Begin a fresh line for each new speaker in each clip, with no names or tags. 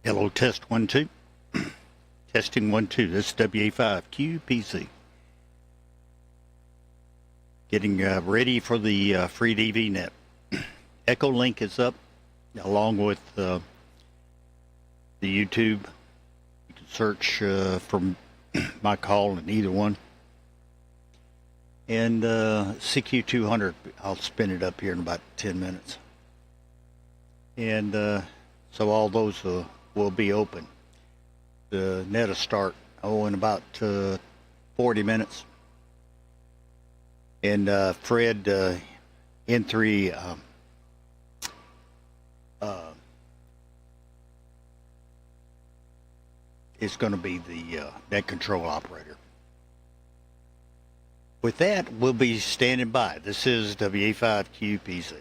Hello, test 1 2. Testing 1 2. This is WA5QPC. Getting ready for the FreeDV Net. EchoLink is up along with the YouTube. You can search from my call in either one. And CQ200, I'll spin it up here in about 10 minutes. And so all those will be open. The net will start in about 40 minutes. And Fred N3 is going to be the net control operator. With that, we'll be standing by. This is WA5QPC.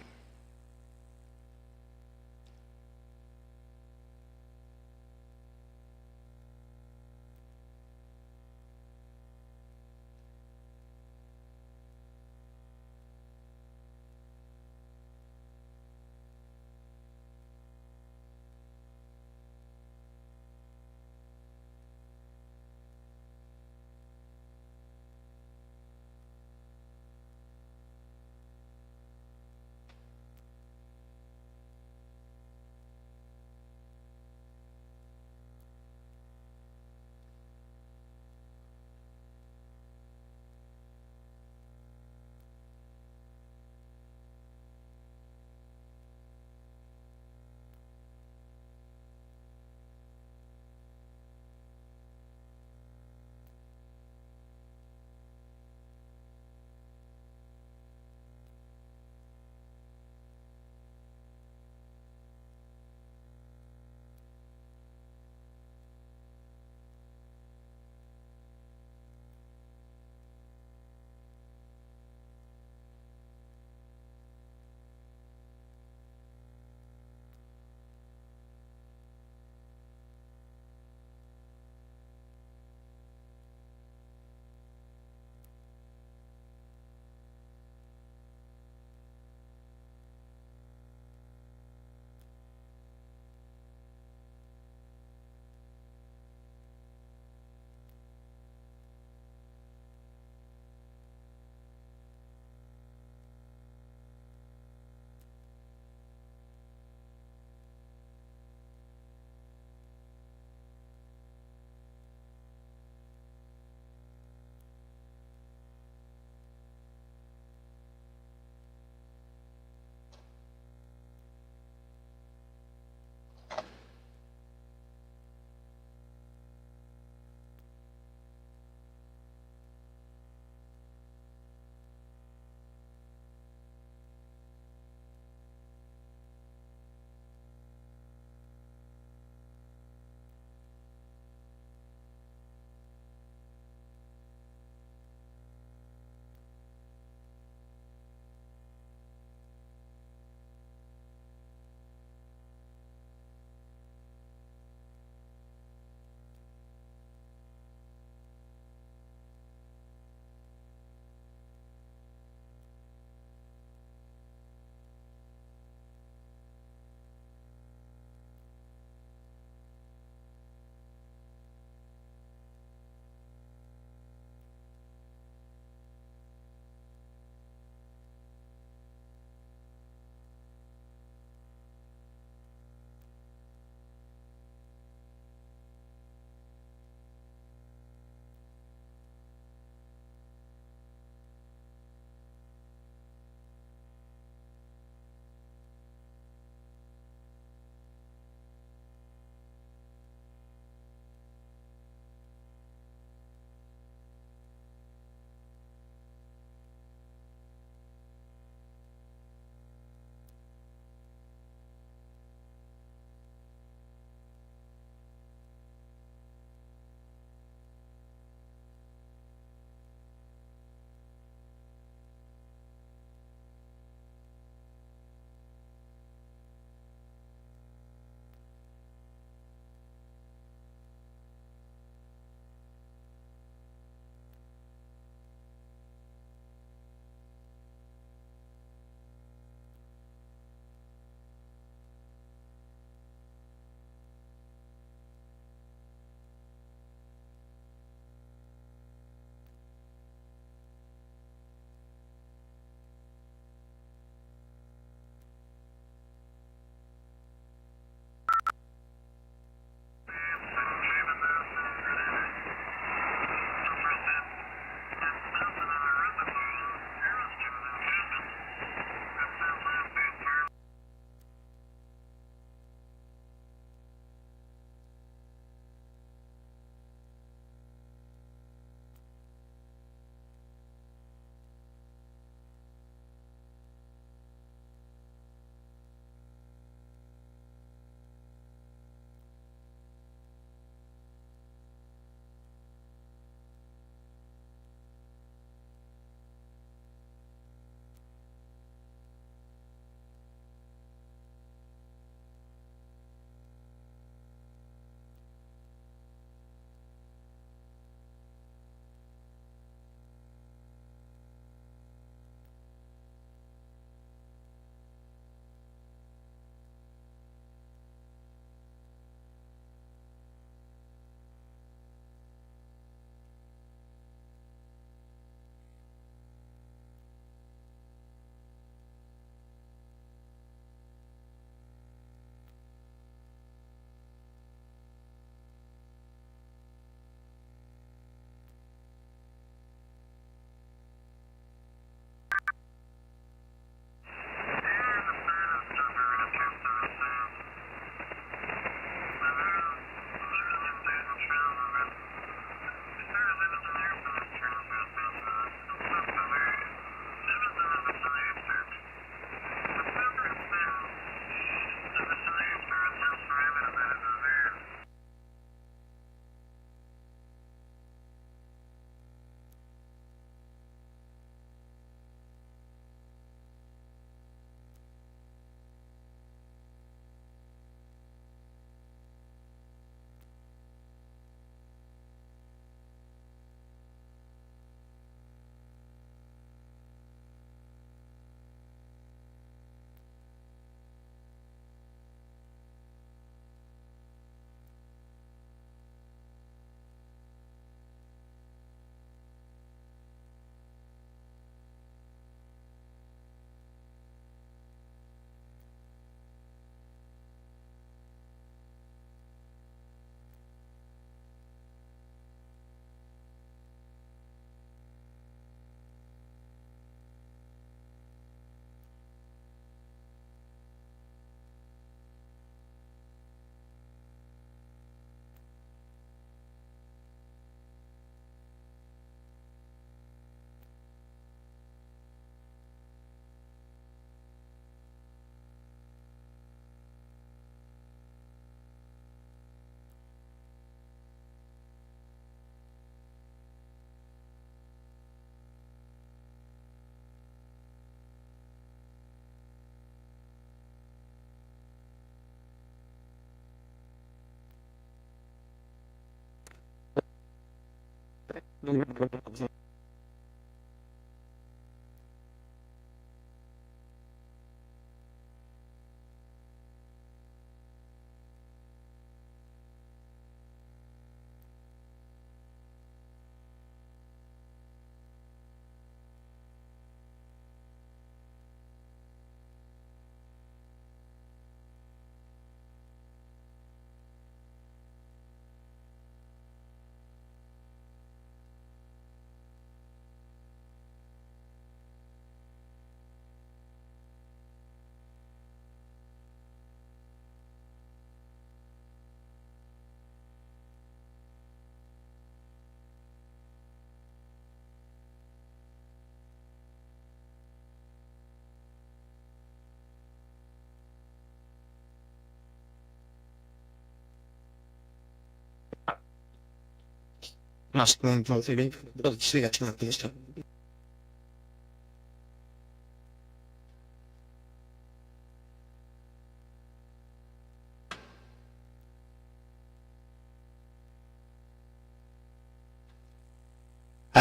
Hi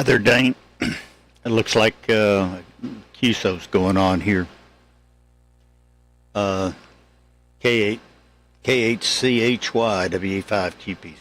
there, Dane. It looks like QSO's going on here. K8 KHCHY WE5QPs.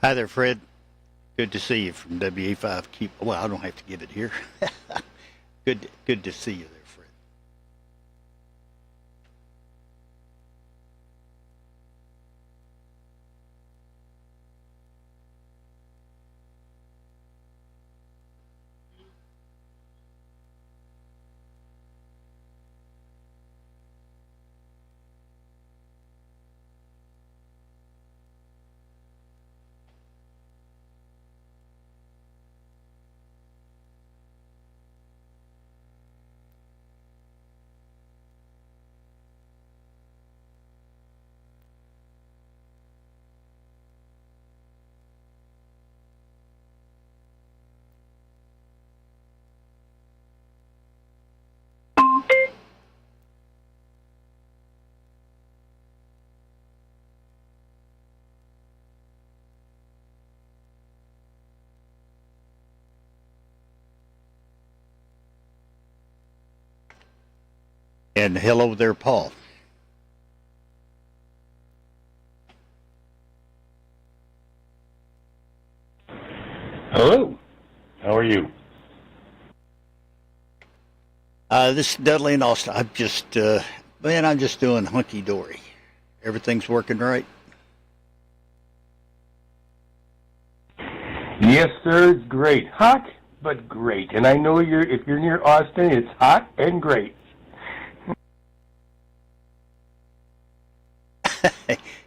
Hi there, Fred. Good to see you from WE5. Well, I don't have to give it here. Good to see you there, Fred. And hello there, Paul.
Hello. How are you?
This is Dudley in Austin. I'm just doing hunky-dory. Everything's working right?
Yes, sir. It's great. Hot, but great. And I know if you're near Austin, it's hot and great.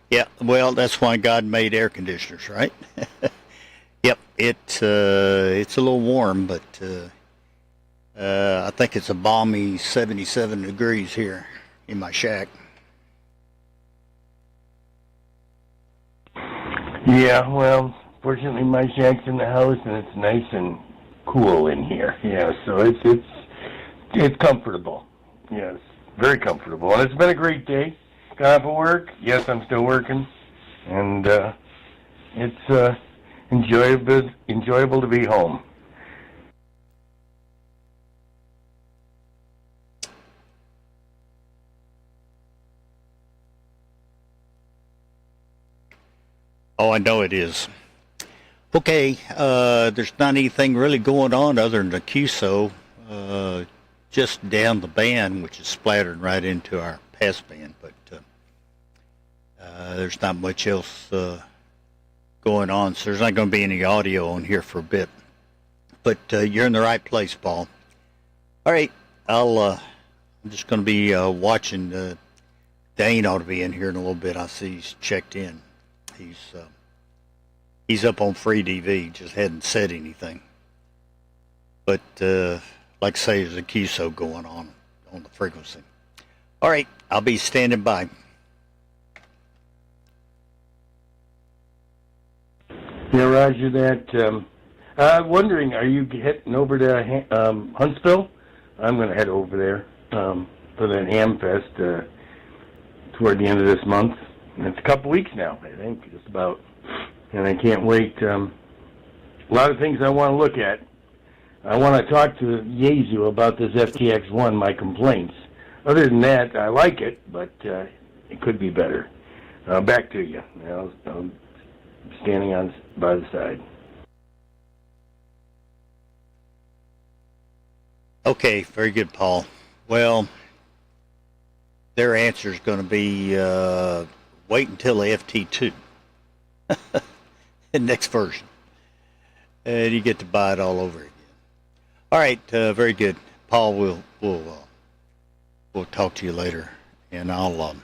Yeah, well, that's why God made air conditioners, right? Yep, it's a little warm, but I think it's a balmy 77 degrees here in my shack.
Yeah, well, fortunately my shack's in the house and it's nice and cool in here. Yeah, so it's comfortable. Yes, very comfortable. And it's been a great day. Got off of work. Yes, I'm still working. And it's enjoyable to be home.
Oh, I know it is. Okay, there's not anything really going on other than the QSO, just down the band, which is splattering right into our passband, but there's not much else going on, so there's not going to be any audio on here for a bit. But you're in the right place, Paul. All right, I'm just going to be watching. Dane ought to be in here in a little bit. I see he's checked in. He's up on FreeDV, just hadn't said anything. But like I say, there's a QSO going on the frequency. All right, I'll be standing by.
Yeah, Roger that. Wondering, are you heading over to Huntsville? I'm going to head over there for the Ham Fest toward the end of this month. And it's a couple weeks now, I think, just about. And I can't wait. A lot of things I want to look at. I want to talk to Yezu about this FTX1, my complaints. Other than that, I like it, but it could be better. Back to you. I'm standing by the side.
Okay, very good, Paul. Well, their answer is going to be wait until the FT2, the next version, and you get to buy it all over again. All right, very good, Paul. We'll talk to you later, and I'm going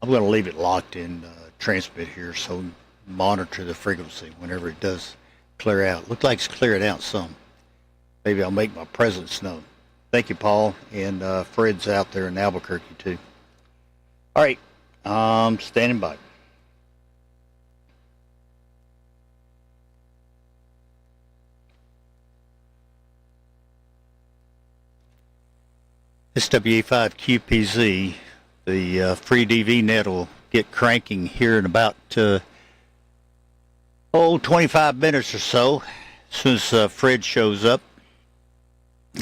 to leave it locked in transmit here, so monitor the frequency whenever it does clear out. Looks like it's clearing out some. Maybe I'll make my presence known. Thank you, Paul, and Fred's out there in Albuquerque too. All right, standing by. SWA5QPZ, the FreeDV Net will get cranking here in about 25 minutes or so, as soon as Fred shows up,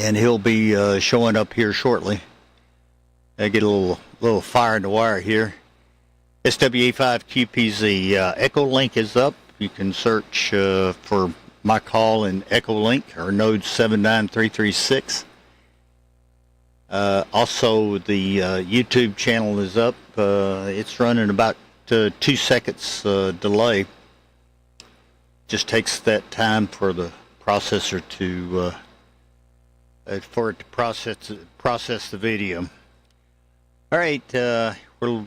and he'll be showing up here shortly. I get a little fire in the wire here. SWA5QPZ, EchoLink is up. You can search for my call in EchoLink or node 79336. Also, the YouTube channel is up. It's running about 2 seconds delay. Just takes that time for the processor to process the video. All right, Dane will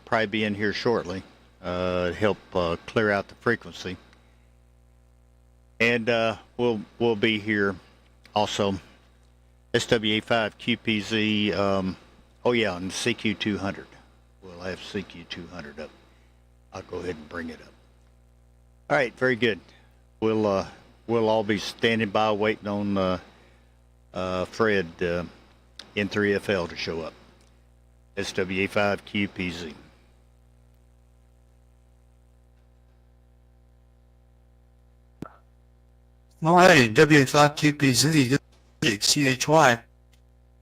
probably be in here shortly to help clear out the frequency, and we'll be here also. SWA5QPZ, oh yeah, and CQ200. We'll have CQ200 up. I'll go ahead and bring it up. All right, very good. We'll all be standing by waiting on Fred N3FL to show up. SWA5QPZ.
Well, hey, W5QPZ, CHY.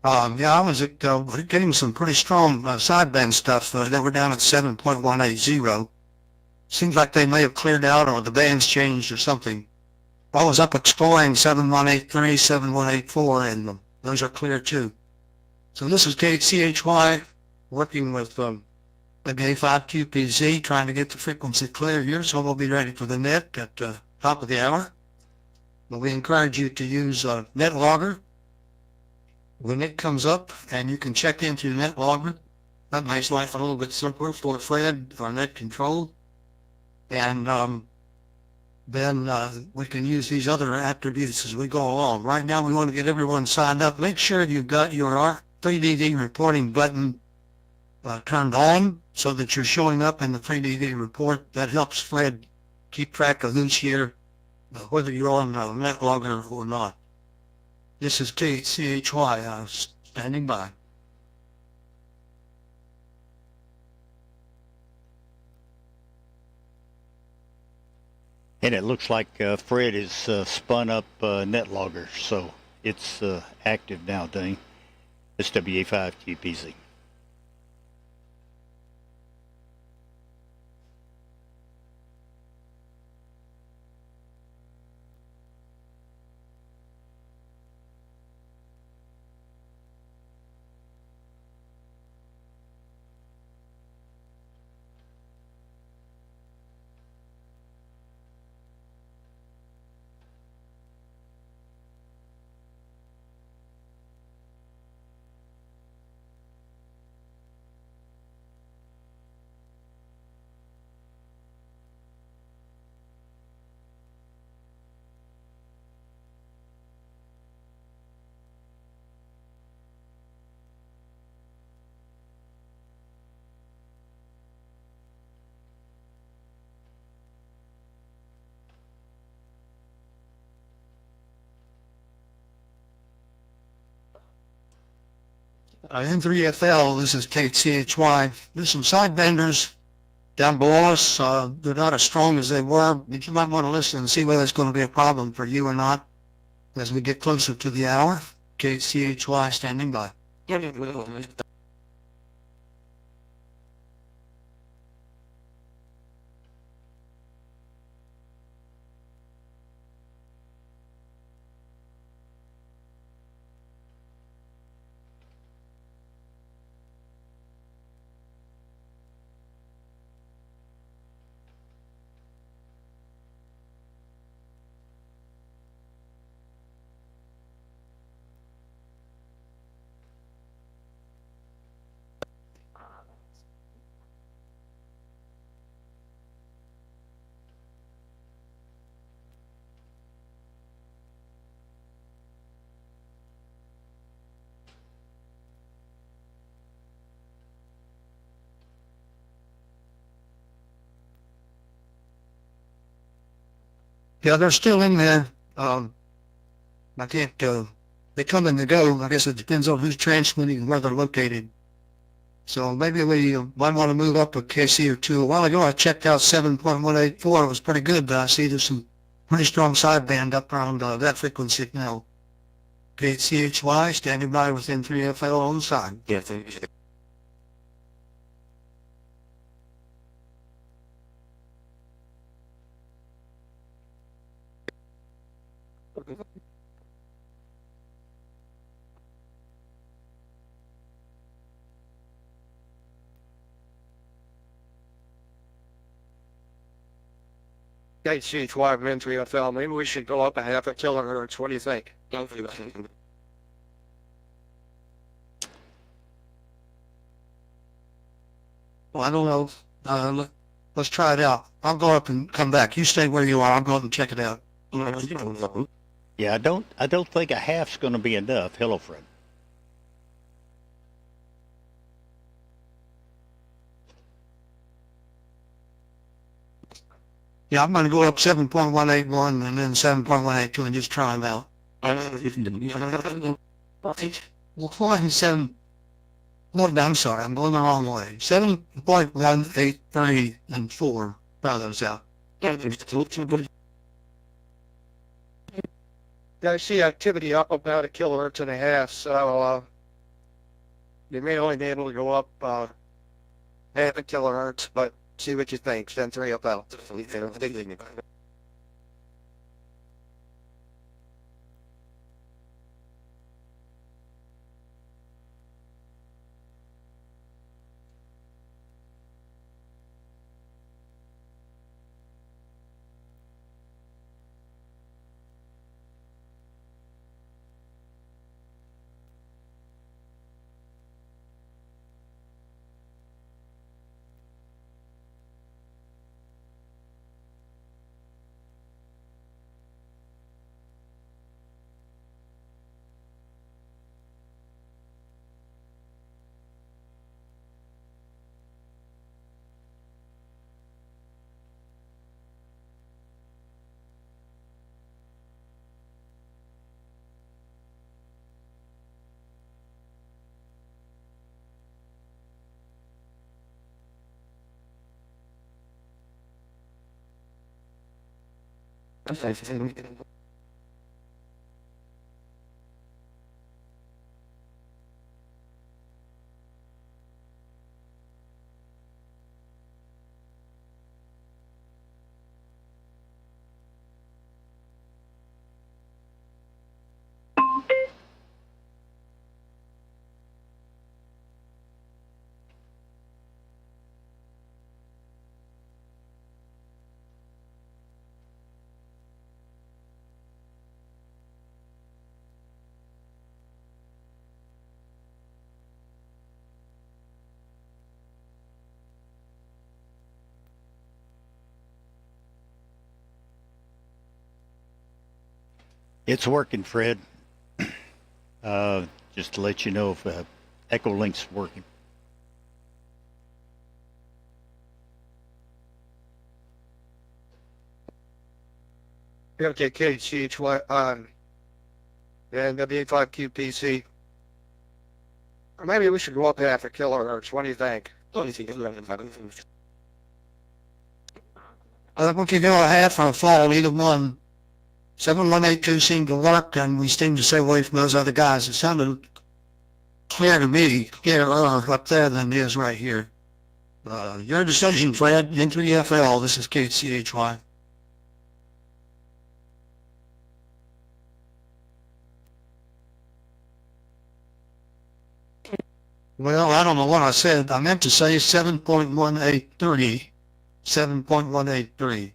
Yeah, I was getting some pretty strong sideband stuff. They were down at 7.180. Seems like they may have cleared out or the band's changed or something. I was up exploring 7183, 7184, and those are clear too. So this is CHY working with W5QPZ, trying to get the frequency clear here, so we'll be ready for the net at the top of the hour. But we encourage you to use NetLogger when it comes up, and you can check into NetLogger. That makes life a little bit simpler for Fred, our net control. And then we can use these other attributes as we go along. Right now we want to get everyone signed up. Make sure you've got your FreeDV reporting button turned on so that you're showing up in the FreeDV report. That helps Fred keep track of who's here, whether you're on NetLogger or not. This is CHY standing by.
And it looks like Fred has spun up NetLogger, so it's active now, Dane. SWA5QPZ.
N3FL, this is KCHY. There's some sidebanders down below us. They're not as strong as they were, but you might want to listen and see whether it's going to be a problem for you or not as we get closer to the hour. KCHY standing by. Yeah, they're still in there. I can't, they come and they go. I guess it depends on who's transmitting and where they're located. So maybe we might want to move up a KC or two. A while ago, I checked out 7.184. It was pretty good, but I see there's some pretty strong sideband up around that frequency now. KCHY standing by within 3FL on the side. Yes. KCHY within 3FL. Maybe we should go up a half a kilohertz. What do you think? Well, I don't know. Let's try it out. I'll go up and come back. You stay where you are. I'll go up and check it out.
Yeah, I don't think a half's going to be enough. Hello, Fred.
Yeah, I'm going to go up 7.181 and then 7.182 and just try them out. Well, 4 no, I'm sorry, I'm going the wrong way. 7.183 and 4. Try those out. Yeah, I see activity up about a kilohertz and a half, so you may only be able to go up half a kilohertz, but see what you think. Send 3 up out.
It's working, Fred. Just to let you know if EchoLink's working.
Okay, KCHY on and W5QPC. Or maybe we should go up after kilohertz. What do you think? I think we can go a half or a fall, either one. 7182 seemed to work, and we seemed to stay away from those other guys. It sounded clear to me, clearer up there than it is right here. Your decision, Fred. Into the FL. This is KCHY. Well, I don't know what I said. I meant to say 7.1830. 7.183.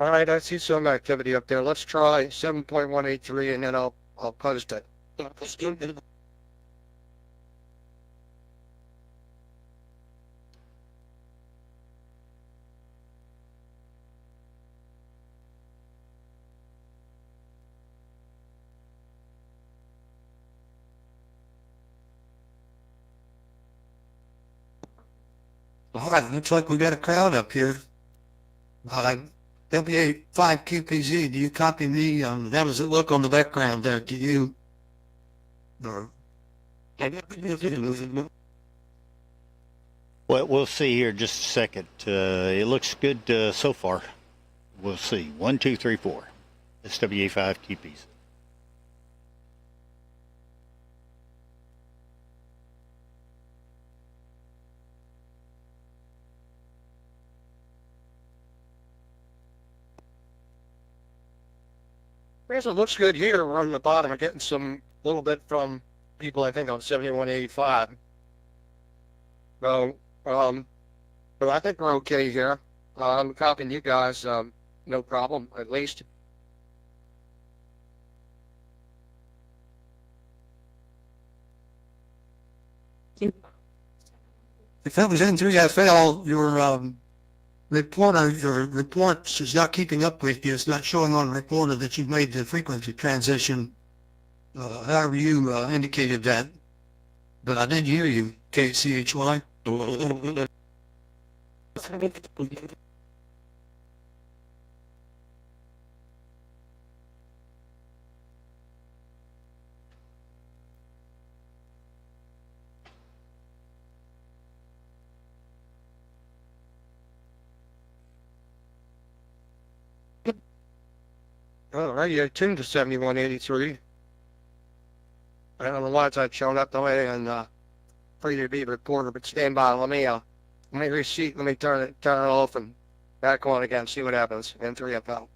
All right, I see some activity up there. Let's try 7.183 and then I'll post it. All right, looks like we got a crowd up here. WA5QPZ, do you copy me? How does it look on the background there? Do you?
Well, we'll see here in just a second. It looks good so far. We'll see. 1, 2, 3, 4. SWA5QPs.
Yes, it looks good here. We're on the bottom. We're getting some little bit from people, I think, on 7185. So, but I think we're okay here. I'm copying you guys, no problem, at least. If that was N3FL, your report is not keeping up with you. It's not showing on reporter that you've made the frequency transition. However you indicated that. But I did hear you, KCHY. All right, you're tuned to 7183. I don't know why it's not showing up the way on FreeDV Reporter, but stand by. Let me reseat. Let me turn it off and back on again. See what happens. N3FL.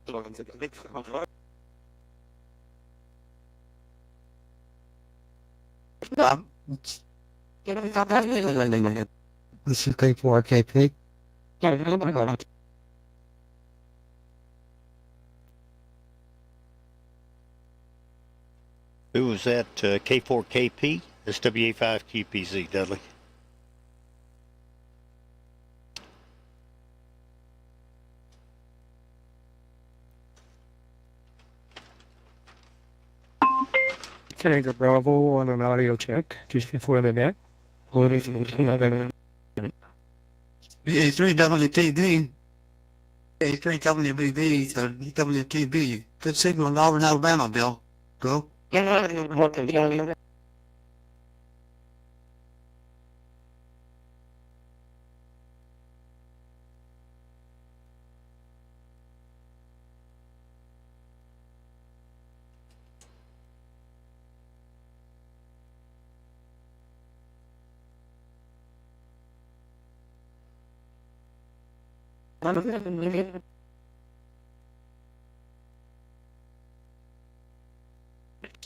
This is K4KP.
Who was that? K4KP? SWA5QPZ, Dudley.
Connector Bravo on an audio check just before the net.
BA3WTB. BA3WBB. WTB. Good signal in Auburn, Alabama, Bill. Go. And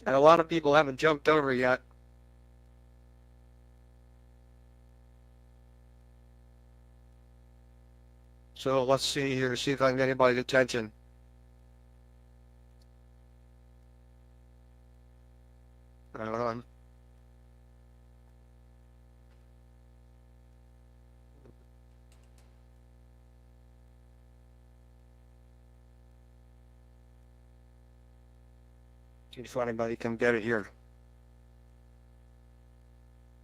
a lot of people haven't jumped over yet. So let's see here, see if I can get anybody's attention. Hold on. See if anybody can get it here.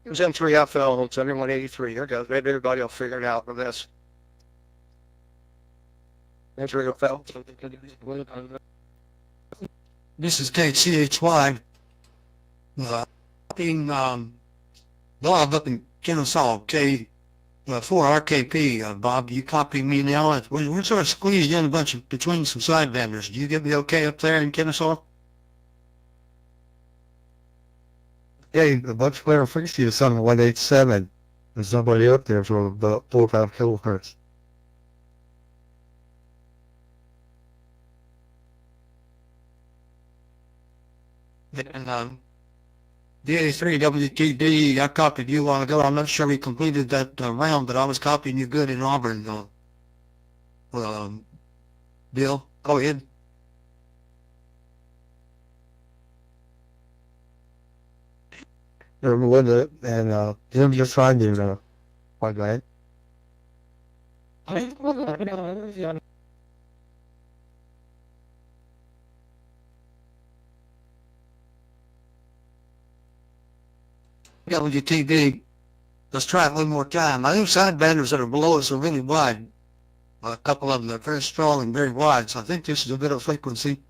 It was M3FL, it's 7183. Here goes. Maybe everybody will figure it out with this. M3FL. This is KCHY. Being Bob up in Kennesaw, K4 RKP. Bob, you copy me now? We're sort of squeezed in a bunch of between some side vendors. Do you get me okay up there in Kennesaw?
Yeah, the bunch player frequency is on 187. There's somebody up there for about 4 or 5 kilohertz.
And the 83 WTD, I copied you a while ago. I'm not sure we completed that round, but I was copying you good in Auburn. Bill, go ahead.
With it, and Jim just trying to quite glad.
WTD, let's try it one more time. I think sidebanders that are below us are really wide. A couple of them are very strong and very wide, so I think this is a bit of frequency.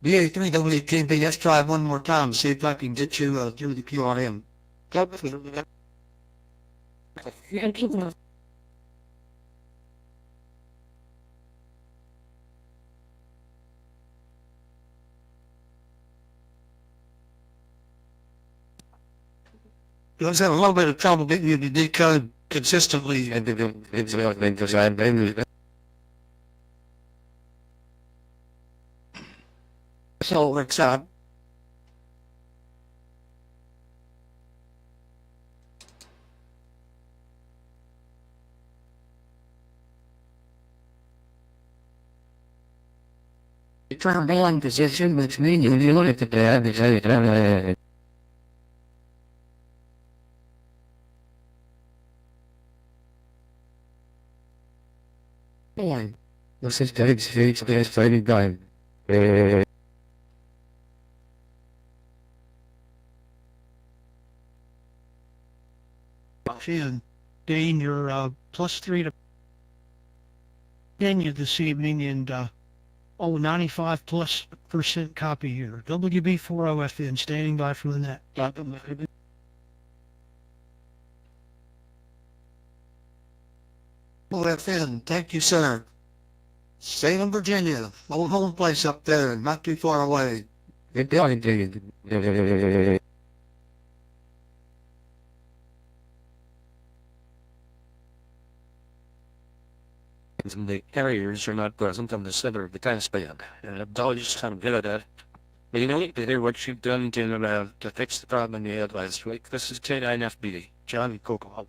BA3 WTD, let's try it one more time, see if I can get you through the QRM. You was having a little bit of trouble getting you to decode consistently. So let's triangle position, which means you look at the this is very serious, very time.
And Dane, you're +3 to Kenya this evening, and 95+% copy here. WB40FN standing by for the net.
FN, thank you, sir. Stay in Virginia, old home place up there, not too far away. The carriers are not present on the center of the timespan, and I'm always kind of good at that. But you know, to hear what you've done to fix the problem you had last week. This is K9FB, Johnny Coco.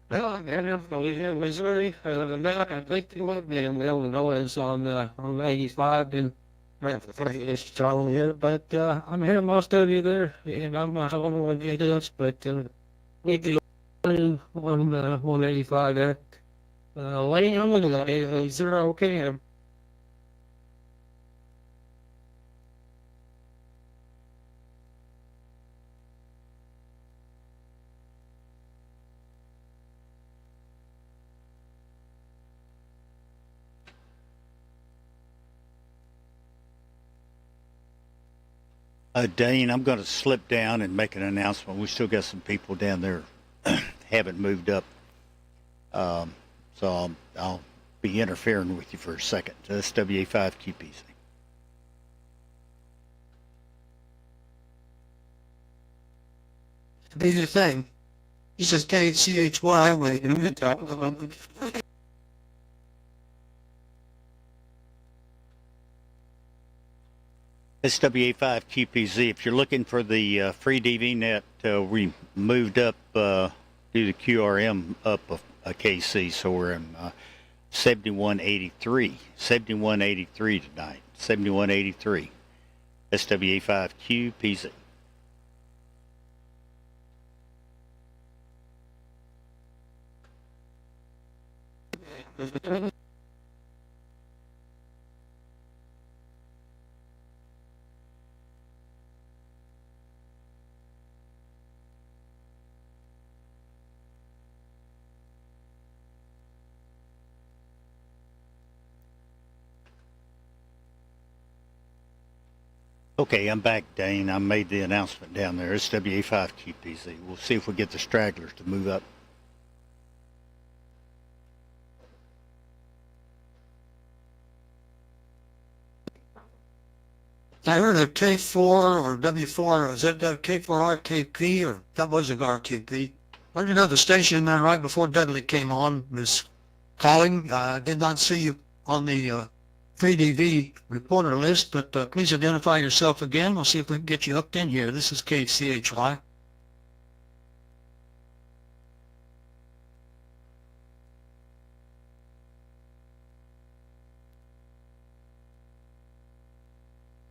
Well, I don't know, in Missouri, I think they would be in Illinois on 85 and it's strong here, but I'm hearing most of you there, and I'm not the only one that does, but we do on 185 there. Laying on the 0 okay.
Dane, I'm going to slip down and make an announcement. We still got some people down there haven't moved up. So I'll be interfering with you for a second. SWA5 QPC.
Be the thing. He says KCHY.
SWA5 QPZ. If you're looking for the FreeDV Net, we moved up due to QRM up a KC, so we're in 7183. 7183 tonight. 7183. SWA5 QPZ. Okay, I'm back, Dane. I made the announcement down there. SWA5 QPZ. We'll see if we get the stragglers to move up.
I heard of K4 or W4, or is that K4 RKP, or that wasn't RKP. I did know the station right before Dudley came on was calling. I did not see you on the FreeDV Reporter list, but please identify yourself again. We'll see if we can get you hooked in here. This is KCHY.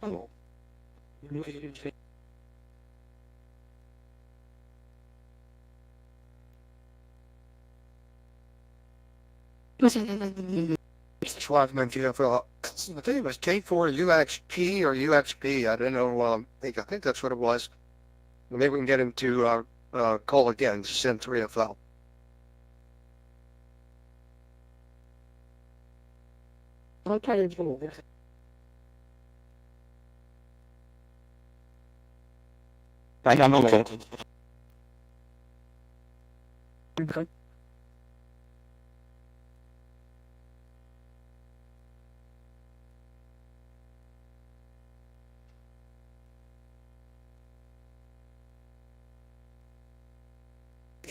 Hello. I think it was K4 UXP or UXP. I don't know. I think that's what it was. Maybe we can get him to call again. Send 3FL. Okay. I don't know. Okay.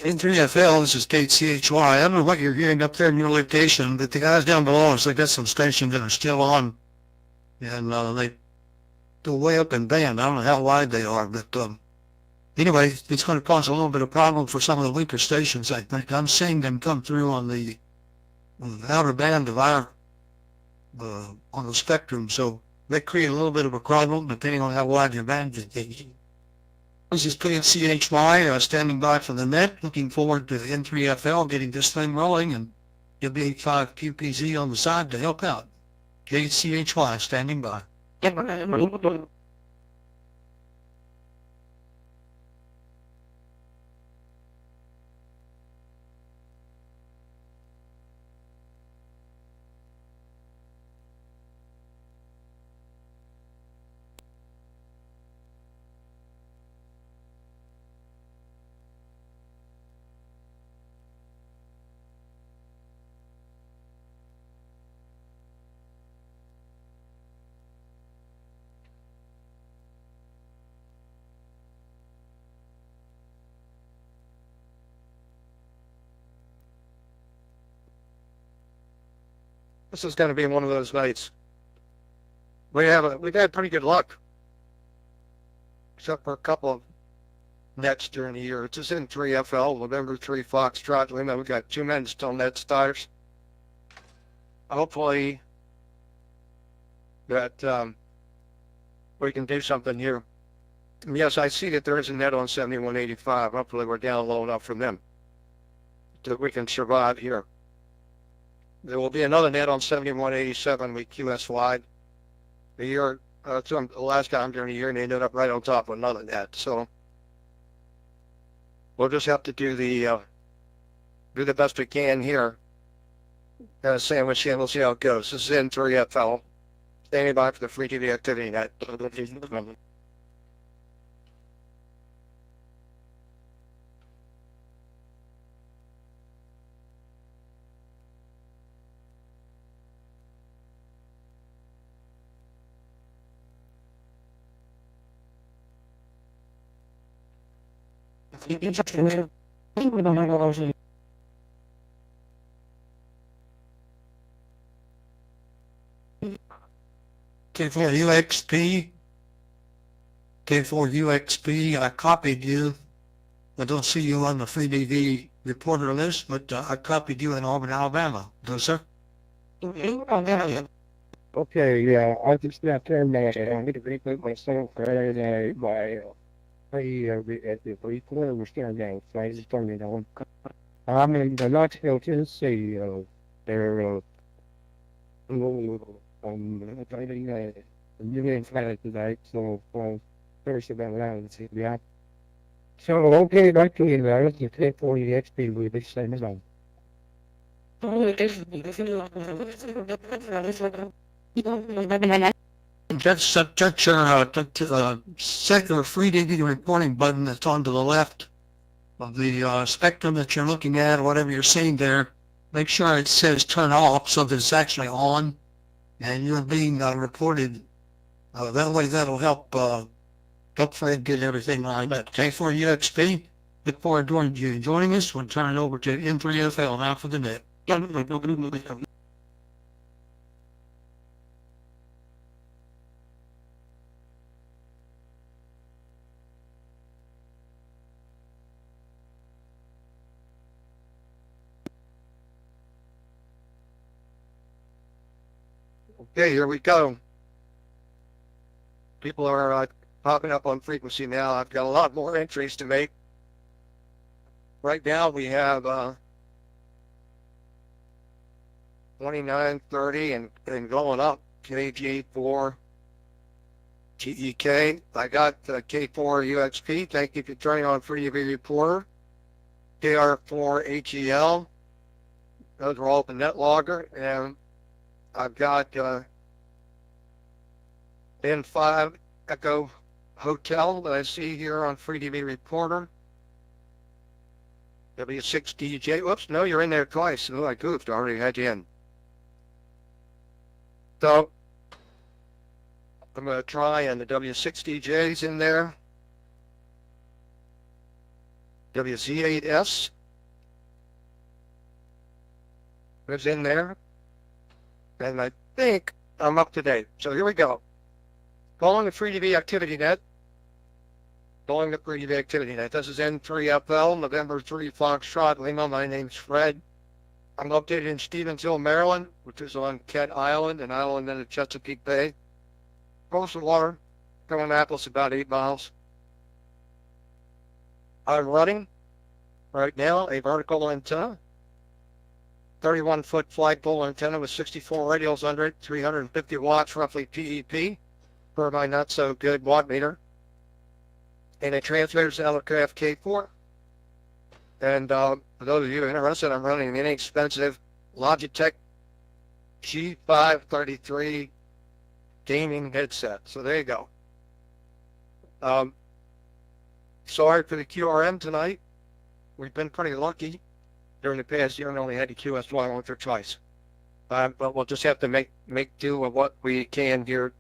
In 3FL, this is KCHY. I don't know what you're hearing up there in your location, but the guys down below us, they got some stations that are still on. And they go way up in band. I don't know how wide they are, but anyway, it's going to cause a little bit of problem for some of the weaker stations, I think. I'm seeing them come through on the outer band of our, on the spectrum, so they create a little bit of a problem depending on how wide your band is. This is KCHY, standing by for the net, looking forward to N3FL getting this thing rolling, and you'll be 5 QPZ on the side to help out. KCHY, standing by. This is going to be one of those nights. We've had pretty good luck, except for a couple of nets during the year. It's just in 3FL, November 3 Foxtrot. We know we've got 2 men still net stars. Hopefully that we can do something here. Yes, I see that there is a net on 7185. Hopefully we're down low enough from them that we can survive here. There will be another net on 7187 with QS wide. The year, the last time during the year, and they ended up right on top of another net. So we'll just have to do the best we can here. Sandwich in, we'll see how it goes. This is N3FL, standing by for the FreeDV activity net. K4UXP, K4UXP, I copied you. I don't see you on the FreeDV Reporter list, but I copied you in Auburn, Alabama. No, sir?
Okay, yeah, I just got turned that I need to reboot myself rather by at the recorder was turned down, so I just turned it on. I'm in the Knoxville, Tennessee, they're driving a million flat tonight, so first about that, yeah. So, okay, back to you, I look at 40 XP with this same as on.
Just touch secular FreeDV reporting button that's on to the left of the spectrum that you're looking at, whatever you're seeing there. Make sure it says turn off so that it's actually on and you're being reported. That way that'll help Fred get everything lined up. K4UXP, look forward to you joining us. We'll turn it over to M3FL now for the net. Okay, here we go. People are popping up on frequency now. I've got a lot more entries to make. Right now we have 2930 and going up. KG4 GEK. I got K4UXP. Thank you for turning on FreeDV Reporter. KR4HEL. Those are all the NetLogger. And I've got N5 Echo Hotel that I see here on FreeDV Reporter. W6DJ. Whoops, no, you're in there twice. Oh, I goofed. I already had you in. So I'm going to try, and the W6DJ's in there. WZ8S is in there. And I think I'm up to date. So here we go. Calling the FreeDV Activity Net. Calling the FreeDV Activity Net. This is N3FL, November 3 Foxtrot Lima. My name's Fred. I'm located in Stevensville, Maryland, which is on Cat Island, an island in the Chesapeake Bay. Coastal water, from Annapolis, about 8 miles. I'm running right now a vertical antenna. 31-foot flagpole antenna with 64 radios under it, 350 watts roughly PEP per my not so good watt meter. And a transmitter's Aircraft K4. And for those of you interested, I'm running an inexpensive Logitech G533 gaming headset. So there you go. Sorry for the QRM tonight. We've been pretty lucky. During the past year, I only had to QSY once or twice. But we'll just have to make do with what we can here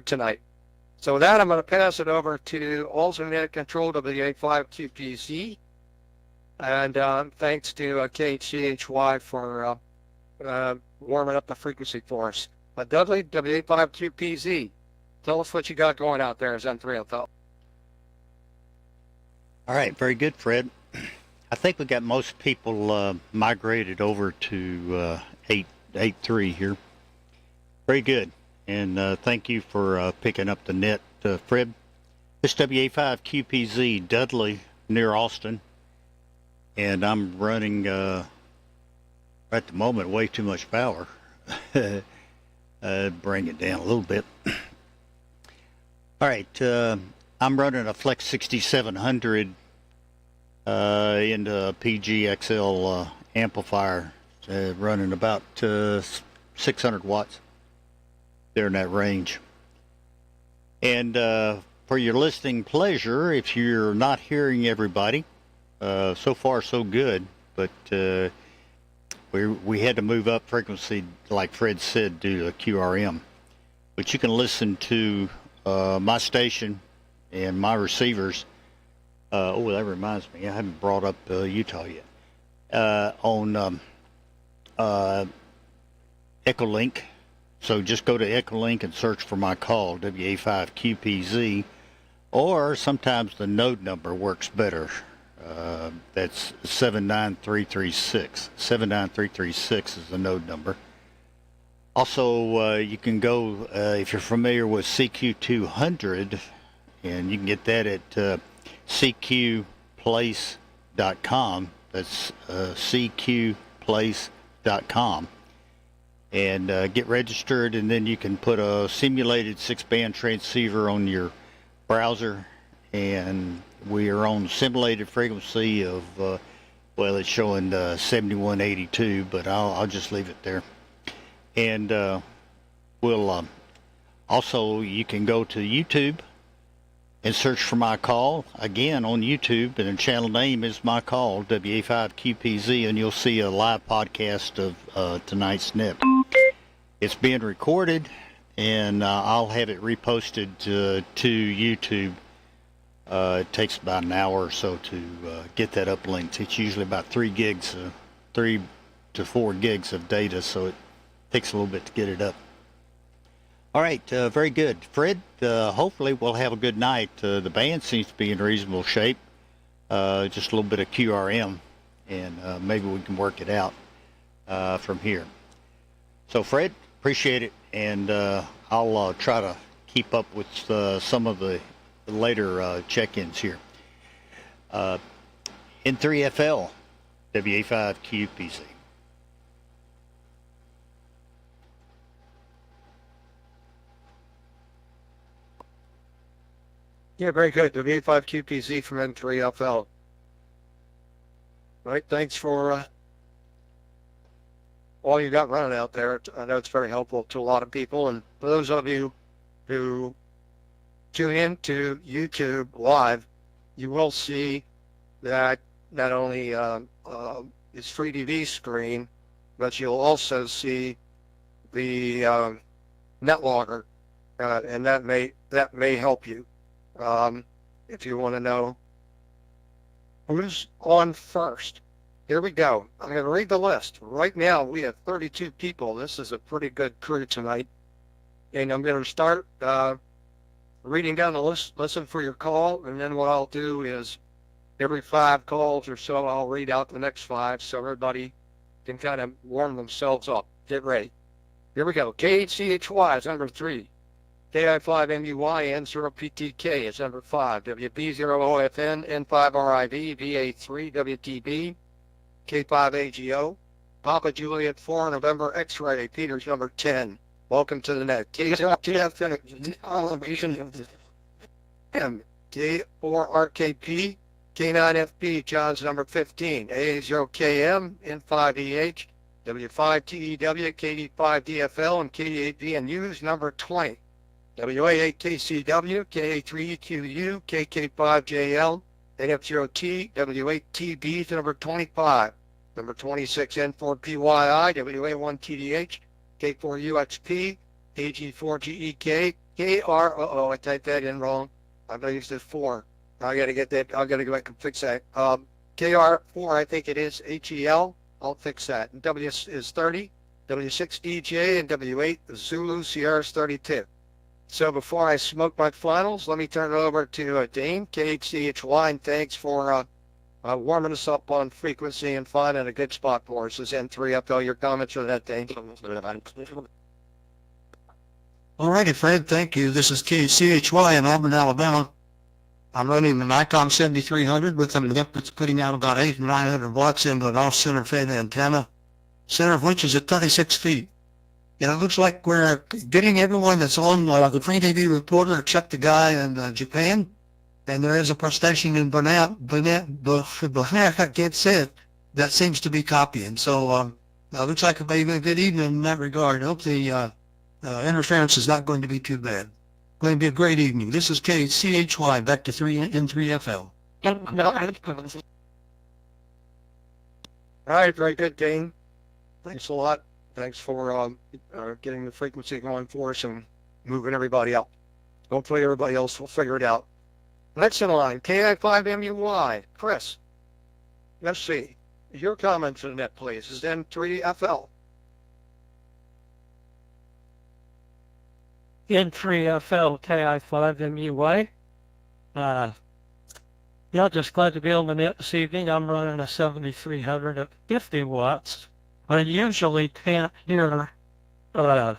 tonight. So with that, I'm going to pass it over to alternate control WA5QPZ. And thanks to KHCHY for warming up the frequency for us. But Dudley, WA5QPZ, tell us what you got going out there as N3FL.
All right, very good, Fred. I think we got most people migrated over to 8.3 here. Very good. And thank you for picking up the net, Fred. This WA5QPZ, Dudley, near Austin. And I'm running, at the moment, way too much power. Bring it down a little bit. All right, I'm running a Flex 6700 into a PGXL amplifier, running about 600 watts. There in that range. And for your listening pleasure, if you're not hearing everybody, so far so good, but we had to move up frequency, like Fred said, due to QRM. But you can listen to my station and my receivers Oh, that reminds me, I haven't brought up Utah yet. On EchoLink. So just go to EchoLink and search for my call, WA5QPZ, or sometimes the node number works better. That's 79336. 79336 is the node number. Also, you can go, if you're familiar with CQ200, and you can get that at cqplace.com. That's cqplace.com. And get registered, and then you can put a simulated 6-band transceiver on your browser, and we are on simulated frequency of, well, it's showing 7182, but I'll just leave it there. And we'll also, you can go to YouTube and search for my call again on YouTube, and the channel name is my call, WA5QPZ, and you'll see a live podcast of tonight's net. It's being recorded, and I'll have it reposted to YouTube. It takes about an hour or so to get that uplinked. It's usually about 3 to 4 gigs of data, so it takes a little bit to get it up. All right, very good. Fred, hopefully we'll have a good night. The band seems to be in reasonable shape. Just a little bit of QRM, and maybe we can work it out from here. So, Fred, appreciate it, and I'll try to keep up with some of the later check-ins here. N3FL, WA5QPZ.
Yeah, very good. The V5QPZ from N3FL. Right, thanks for all you got running out there. I know it's very helpful to a lot of people. And for those of you who tune in to YouTube live, you will see that not only is FreeDV screen, but you'll also see the NetLogger, and that may help you. If you want to know who's on first. Here we go. I'm going to read the list. Right now, we have 32 people. This is a pretty good crew tonight. And I'm going to start reading down the list. Listen for your call. And then what I'll do is every 5 calls or so, I'll read out the next 5 so everybody can kind of warm themselves up. Get ready. Here we go. KHCHY is number 3. KI5MUY N0PTK is number 5. WB0OFN N5RIV VA3WTB K5AGO Papa Juliet 4 November X-ray Peter's number 10. Welcome to the net. M K4RKP K9FP John's number 15. A0KM N5EH W5TEW KD5DFL and KD8VNU's number 20. WA8KCW, KA3EQU, KK5JL, AF0T, W8TB to number 25, number 26 N4PYI, WA1TDH, K4UXP, AG4GEK, KR, I typed that in wrong. I used it 4. I gotta get that, I gotta go back and fix that. KR4, I think it is HEL, I'll fix that. And W is 30, W6DJ, and W8 Zulu Sierra is 32. So before I smoke my finals, let me turn it over to Dane, KHCHY, and thanks for warming us up on frequency and finding a good spot for us. This is N3FL. Your comments for that, Dane?
All righty, Fred, thank you. This is KCHY in Auburn, Alabama. I'm running the Nikon 7300 with an lip that's putting out about 800 to 900 watts into an off-center fed antenna, center of which is at 36 feet. And it looks like we're getting everyone that's on the FreeDV Reporter. Check the guy in Japan. And there is a station in Burnett, I can't say it, that seems to be copying. So looks like it may be a good evening in that regard. I hope the interference is not going to be too bad. Going to be a great evening. This is KCHY, back to N3FL.
All right, very good, Dane. Thanks a lot. Thanks for getting the frequency going for us and moving everybody up. Hopefully everybody else will figure it out. Next in line, KI5MUY, Chris. Let's see. Your comments on that, please. Is N3FL.
N3FL KI5MUA. Yeah, just glad to be on the net this evening. I'm running a 7300 at 50 watts. I usually can't hear the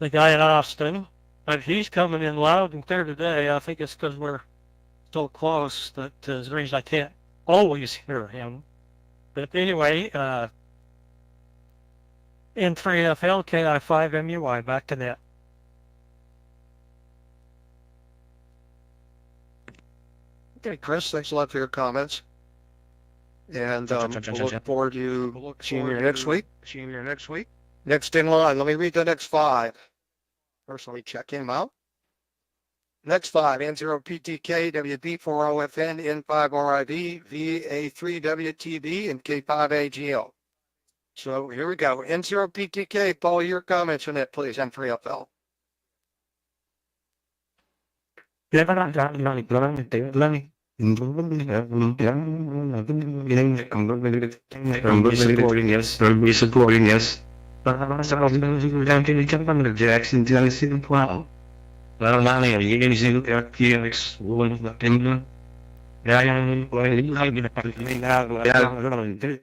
guy in Austin, but he's coming in loud and clear today. I think it's because we're so close that is the reason I can't always hear him. But anyway, N3FL KI5MUI, back to net.
Okay, Chris, thanks a lot for your comments. And we'll look forward to seeing you next week. Next in line, let me read the next five. First, let me check him out. Next five, N0PTK, WB40FN, N5RIV, VA3WTB, and K5AGL. So here we go. N0PTK, Paul, your comments on it, please, N3FL.
Supporting yes. Jackson Tennessee Wow. Well, now you're using FPX one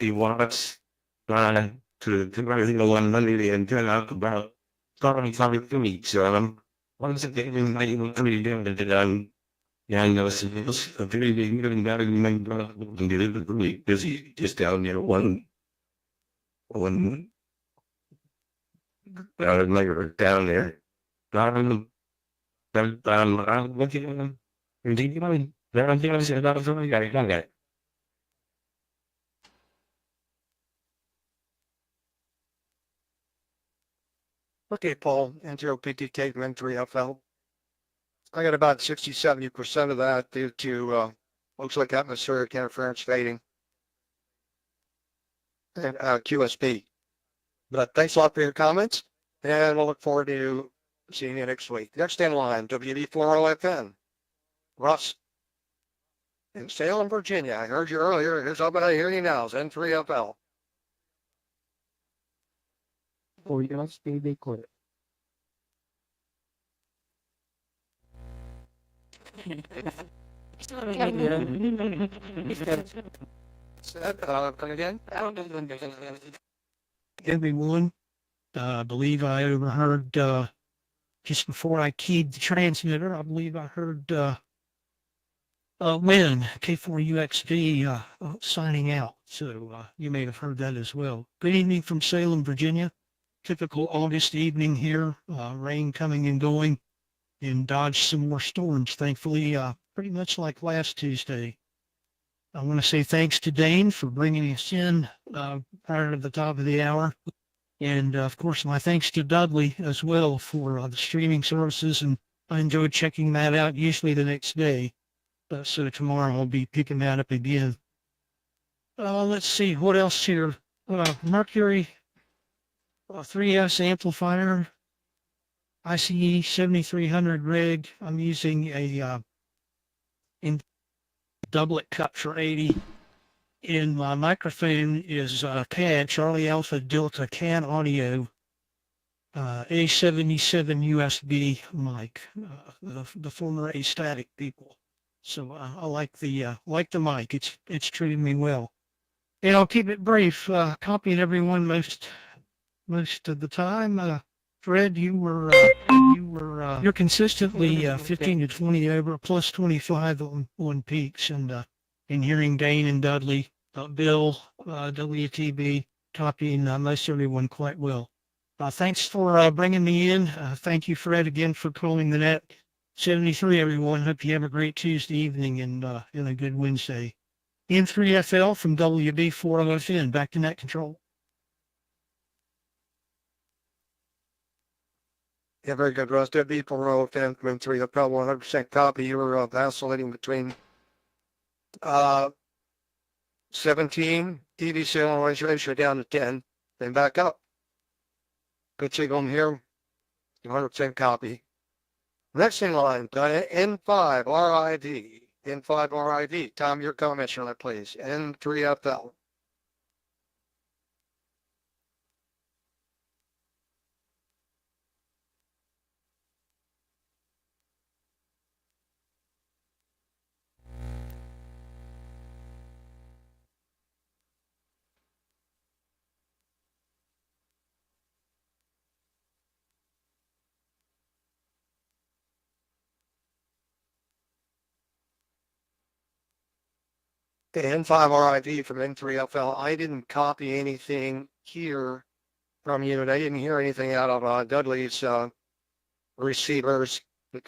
he wants to the 1 million and turn out about starting something to me. So once again, I really did yeah, I know it's a very big getting better than my brother can get it really busy just down there one layer down there. Down what you indeed I mean there are things that I got it.
Okay, Paul, N0PTK from N3FL. I got about 60-70% of that due to looks like atmospheric interference fading and QSP. But thanks a lot for your comments, and we'll look forward to seeing you next week. Next in line, WD40FN, Russ in Salem, Virginia. I heard you earlier. Here's up, I hear you now. It's N3FL.
Oh, you must be recorded.
Come again?
Everyone, I believe I overheard, just before I keyed the transmitter, I believe I heard, Lynn, K4UXD, signing out. So, you may have heard that as well. Good evening from Salem, Virginia. Typical August evening here, rain coming and going, and dodged some more storms, thankfully, pretty much like last Tuesday. I want to say thanks to Dane for bringing us in prior to the top of the hour. And, of course, my thanks to Dudley as well for the streaming services. And I enjoyed checking that out usually the next day. So tomorrow I'll be picking that up again. Let's see, what else here? Mercury 3S amplifier, ICE 7300 rig. I'm using a in doublet cut for 80. And my microphone is CAD, Charlie Alpha Delta CAD Audio, A77 USB mic, the former A-Static people. So I like the mic. It's treating me well. And I'll keep it brief. Copying everyone most of the time. Fred, you're consistently 15 to 20 over, plus 25 on peaks, and hearing Dane and Dudley, Bill, WTB, copying most everyone quite well. Thanks for bringing me in. Thank you, Fred, again for calling the net. 73, everyone. Hope you have a great Tuesday evening and a good Wednesday. N3FL from WB40FN. Back to net control.
Yeah, very good, Russ. WB40FN from N3FL, 100% copy. You were vacillating between 17 TV signal ratio down to 10, then back up. Good signal in here, 100% copy. Next in line, N5 RID. N5 RID. Tom, your comments on it, please. N3FL. The N5 RID from N3FL. I didn't copy anything here from you, and I didn't hear anything out of Dudley's receivers,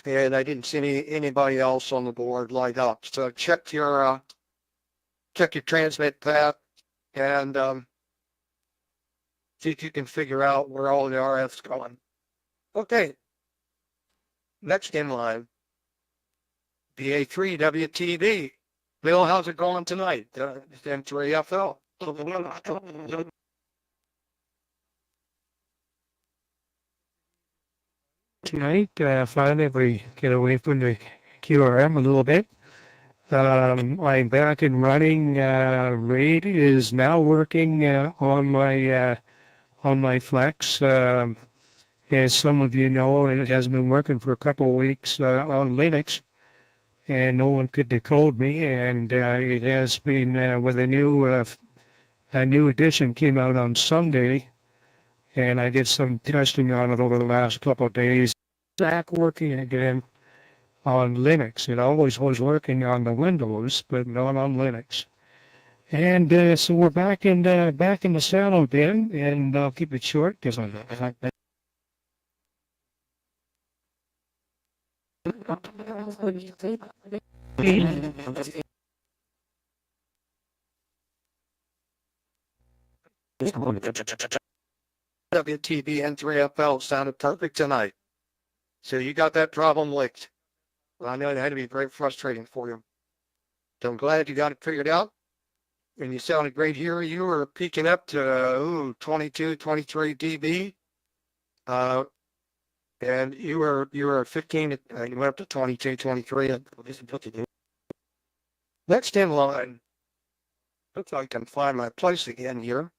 and I didn't see anybody else on the board light up. So check your transmit path and see if you can figure out where all the RF's going. Okay. Next in line, BA3 WTV. Bill, how's it going tonight? N3FL.
Tonight, finally we get away from the QRM a little bit. I'm back and running. RAID is now working on my Flex. As some of you know, it has been working for a couple of weeks on Linux, and no one could decode me. And it has been with a new edition came out on Sunday, and I did some testing on it over the last couple of days. Back working again on Linux. It always was working on the Windows, but not on Linux. And so we're back in the saddle again, and I'll keep it short because I'm
WTB N3FL sounded perfect tonight. So you got that problem licked. Well, I know it had to be very frustrating for you. So I'm glad you got it figured out. And you sounded great here. You were peaking up to 22, 23 dB. And you were 15, you went up to 22, 23. Next in line. Looks like I can find my place again here.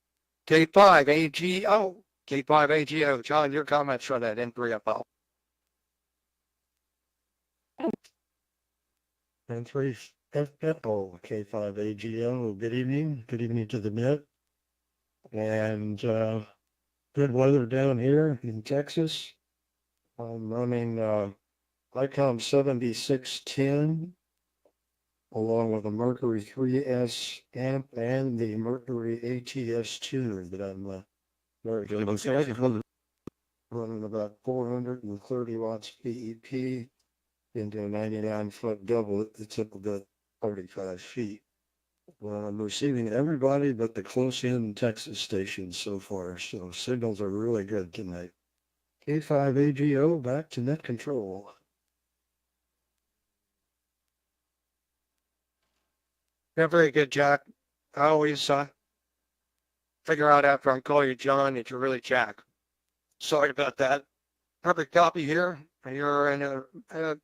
K5AGO. K5AGO. John, your comments on that N3FL.
N3FL, K5AGO. Good evening. Good evening to the net. And good weather down here in Texas. I'm running ICOM 7610 along with the Mercury 3S amp and the Mercury ATS2 that I'm running about 430 watts PEP into a 99-foot double at the tip of the 35 feet. Well, I'm receiving everybody but the close-in Texas stations so far, so signals are really good tonight. K5AGO back to net control.
Yeah, very good, Jack. I always figure out after I call you John that you're really Jack. Sorry about that. Perfect copy here. You're in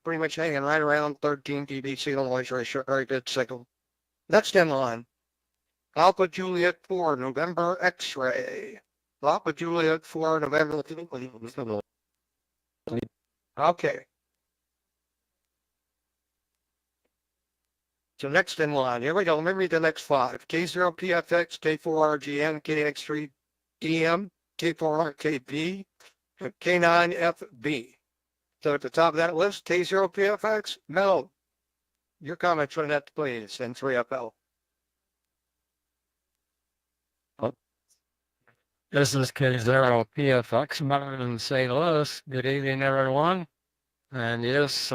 pretty much hanging right around 13 dB signal noise ratio. Very good signal. Next in line. Alpha Juliet 4 November X-ray. Alpha Juliet 4 November. Okay. So next in line, here we go. Let me read the next five. K0PFX, K4RGN, KX3DM, K4RKB, K9FB. So at the top of that list, K0PFX, Melo. Your comments on that, please, N3FL.
This is K0PFX, Mountain in St. Louis. Good evening, everyone. And yes,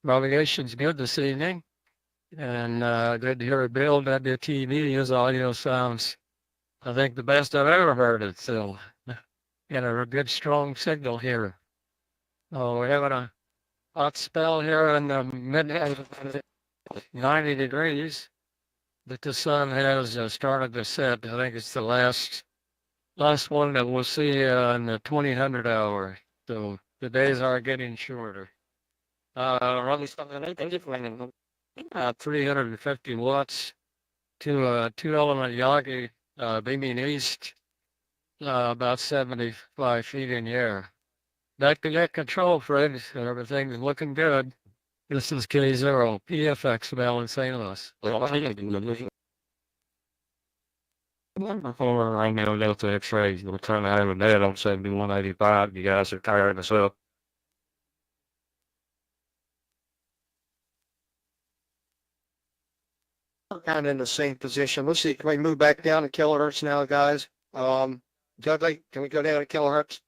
navigation's good this evening. And good to hear Bill WTV. His audio sounds, I think, the best I've ever heard it. So, a good, strong signal here. Oh, we're having a hot spell here in the mid 90 degrees. But the sun has started to set. I think it's the last one that we'll see in the 2000 hour. So the days are getting shorter. running something like 350 watts to a 2 element Yagi, beaming east, about 75 feet in the air. Back to get control, Fred. Everything is looking good. This is K0, PFX, Val in St. Louis. I know Delta X-rays. We're trying to have a net on 7185. You guys are tired as well.
Kind of in the same position. Let's see, can we move back down to kilohertz now, guys? Dudley, can we go down to kilohertz?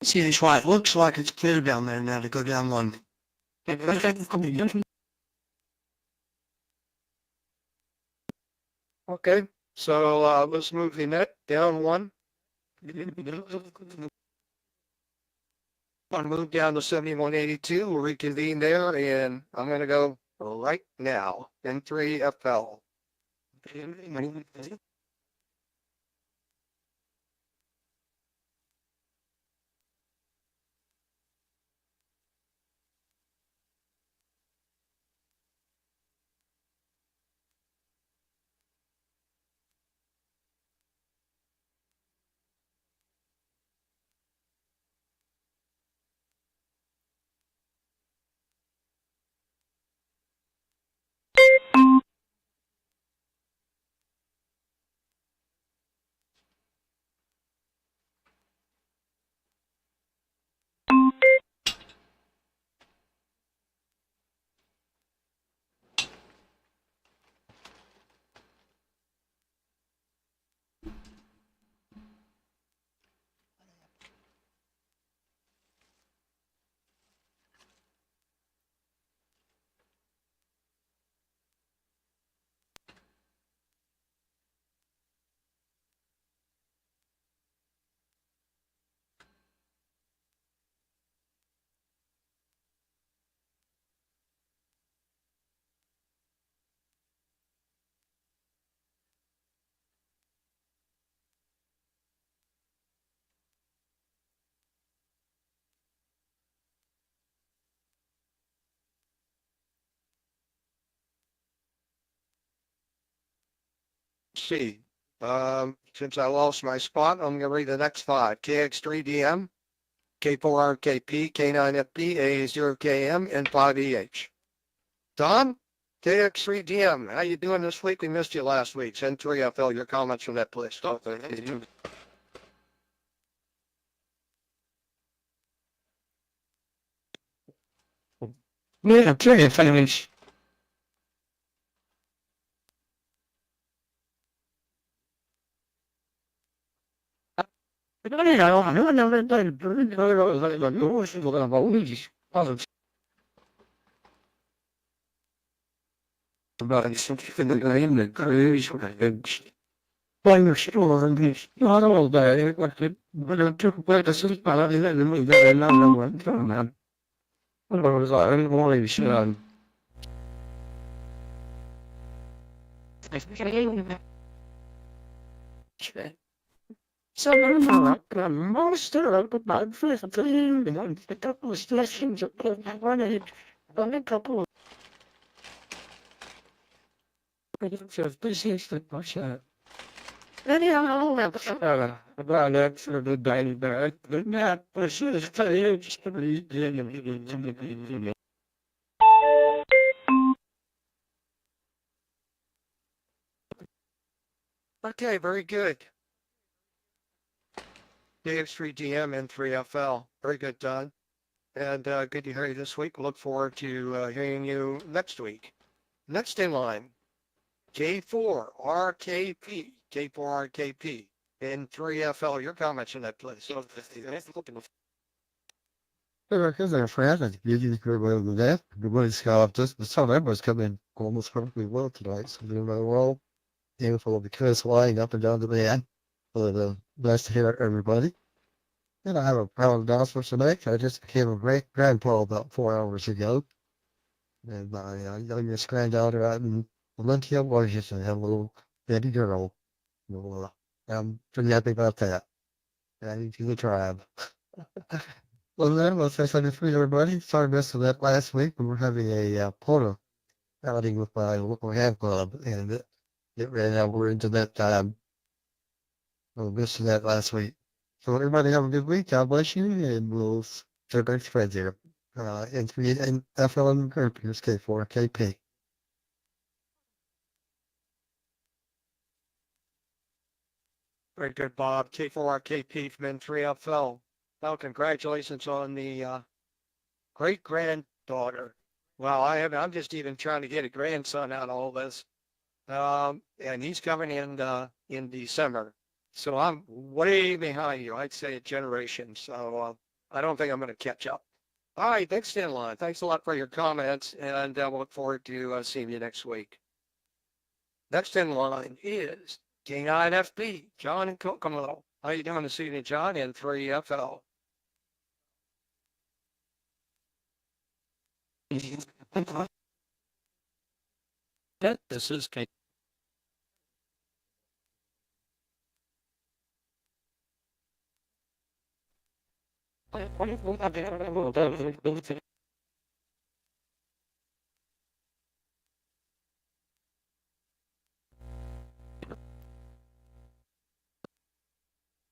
See, it's why it looks like it's clear down there now to go down one.
Okay, so let's move the net down one. I'll move down to 7182. We'll reconvene there, and I'm going to go right now in 3FL. See, since I lost my spot, I'm going to read the next five. KX3DM, K4RKP, K9FP, A0KM, and 5EH. Don, KX3DM, how you doing this week? We missed you last week. Send 3FL your comments from that place.
Yeah, okay, finish. Playing sure and this, not all day, but I took away the sleep, I didn't move that another one, man. What was I? I didn't want to show. So most of the bad first thing, and the couple of lessons of I wanted on a couple of business that was anyhow, about that for the day, but not was
Okay, very good. KX3DM and 3FL. Very good, Don. And good to hear you this week. Look forward to hearing you next week. Next in line, K4RKP, K4RKP, and 3FL. Your comments on that, please.
Because they're friends, and usually good way of that. The way it's got just the sun embers come in almost perfectly well tonight. So they're well beautiful because flying up and down the band. For the nice to hear everybody. And I have a proud announcement to make. I just became a great grandpa about 4 hours ago. And my youngest granddaughter out in Valencia, Washington, had a little Steady girl. I'm pretty happy about that. Adding to the tribe. Well, then, let's say something for everybody. Sorry I missed that last week. We were having a photo outing with my local hand club, and it ran out. We're into that time. We missed that last week. So everybody have a good week. God bless you, and we'll stay next friends here. And FLM Group, here's K4KP.
Very good, Bob. K4RKP from N3FL. Well, congratulations on the great granddaughter. Well, I'm just even trying to get a grandson out of all this. And he's coming in December. So I'm way behind you. I'd say a generation. So I don't think I'm going to catch up. All right, next in line. Thanks a lot for your comments, and we'll look forward to seeing you next week. Next in line is King INFP, John and Kokomo. How you doing this evening, John? And 3FL.
This is Kate.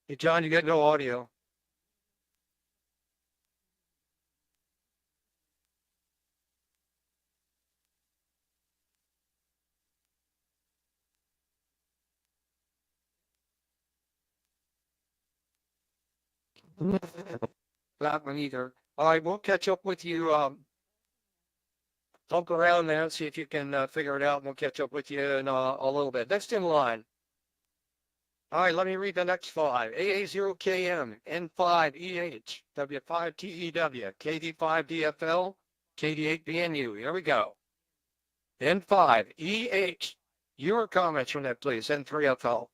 Hey, John, you get no audio. Not one either. All right, we'll catch up with you. Look around there and see if you can figure it out, and we'll catch up with you in a little bit. Next in line. All right, let me read the next five. AA0KM, N5EH, W5TEW, KD5DFL, KD8BNU. Here we go. N5EH. Your comments from that, please. N3FL.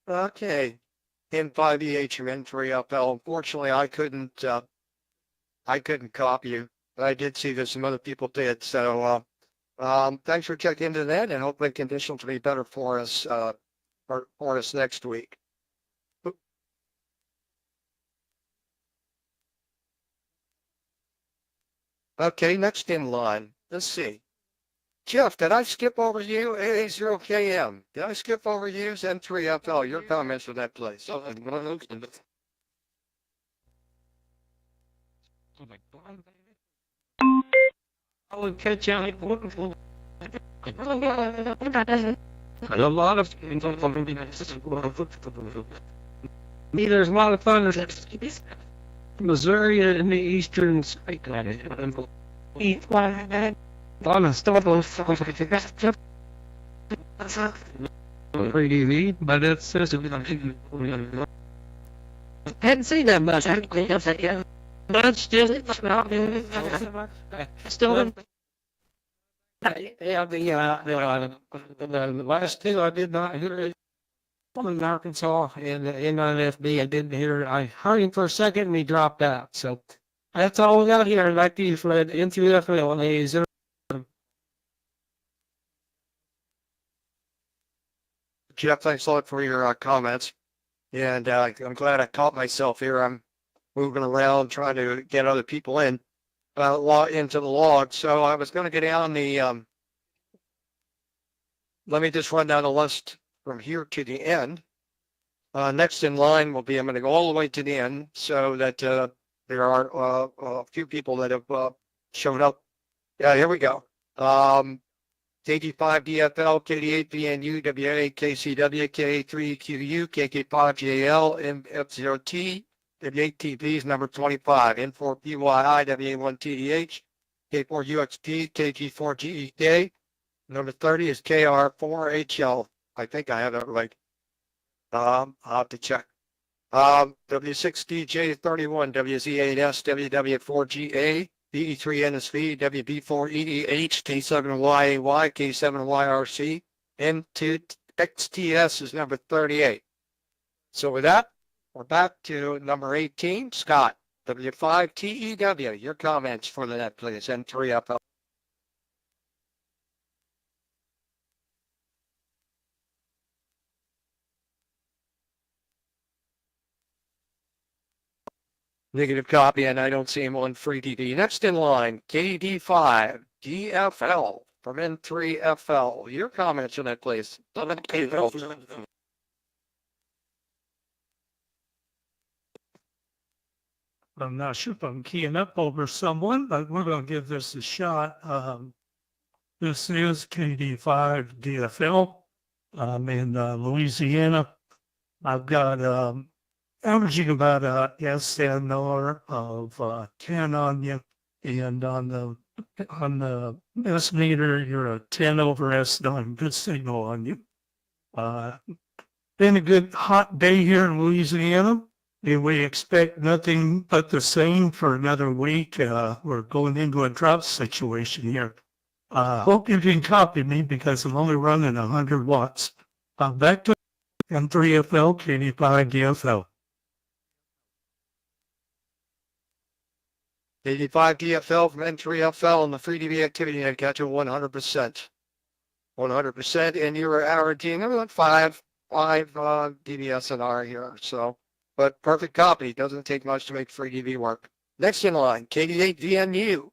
Okay. N5EH or N3FL. Unfortunately, I couldn't copy you, but I did see that some other people did. So, thanks for checking into that, and hopefully conditions will be better for us next week. Okay, next in line. Let's see. Jeff, did I skip over you? AA0KM. Did I skip over you? N3FL. Your comments for that place.
Oh my God. I will catch you. A lot of things on me, there's a lot of fun. Missouri in the eastern state. On a start of FreeDV, but it's hadn't seen that much. That's still yeah, the last two I did not hear it. I'm in Arkansas and in NFB. I didn't hear it. I heard him for a second and he dropped out. So that's all we got here. Like you fled into FL.
Jeff, thanks a lot for your comments. And I'm glad I caught myself here. I'm moving around trying to get other people in into the log. So I was going to get down the let me just run down the list from here to the end. Next in line will be, I'm going to go all the way to the end so that there are a few people that have showed up. Yeah, here we go. KD5DFL, KD8BNU, WA, KCW, KA3QU, KK5JL, MF0T, W8TP number 25, N4PYI, WA1TDH, K4UXP, KG4GEK. Number 30 is KR4HL. I think I have that right. I'll have to check. W6DJ31, WZ8S, WW4GA, BE3NSV, WB4EEH, K7YAY, K7YRC, M2XTS is number 38. So with that, we're back to number 18, Scott, W5TEW. Your comments for the net, please, N3FL. Negative copy, and I don't see him on FreeDV. Next in line, KD5 DFL from N3FL. Your comments on that, please.
I'm not sure if I'm keying up over someone, but we're going to give this a shot. This is KD5 DFL. I'm in Louisiana. I've got averaging about a SNR of 10 on you, and on the S meter, you're a 10 over S9. Good signal on you. Been a good hot day here in Louisiana. And we expect nothing but the same for another week. We're going into a drought situation here. Hope you can copy me because I'm only running 100 watts. Back to M3FL, KD5 DFL.
85 DFL from N3FL and the FreeDV activity net got you 100%. 100%, and you were averaging about 5 dBSNR here. So, but perfect copy. Doesn't take much to make FreeDV work. Next in line, KD8 VNU.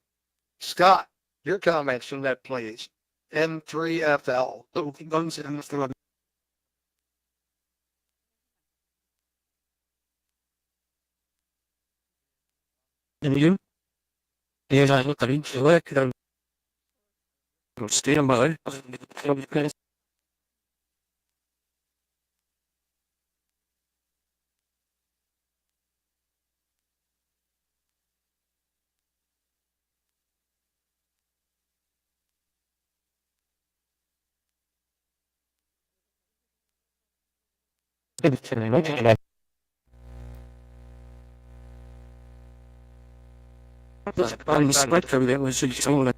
Scott, your comments from that, please. N3FL.
And you? Yes, I look at it. Look at it. Stand by. I'm sweat from that was so and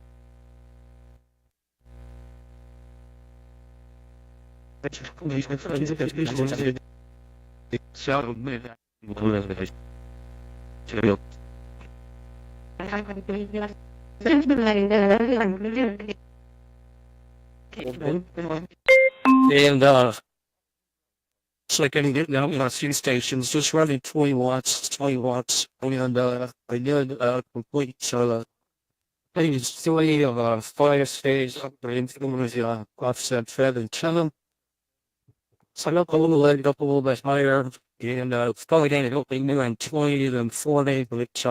it's like any getting out on a few stations, just running 20 watts, and I did complete phase 3 of a fire stage upgrade with offset fed antenna. So I got a little leg up a little bit higher, and it's probably going to open new and 20 than 40, but it's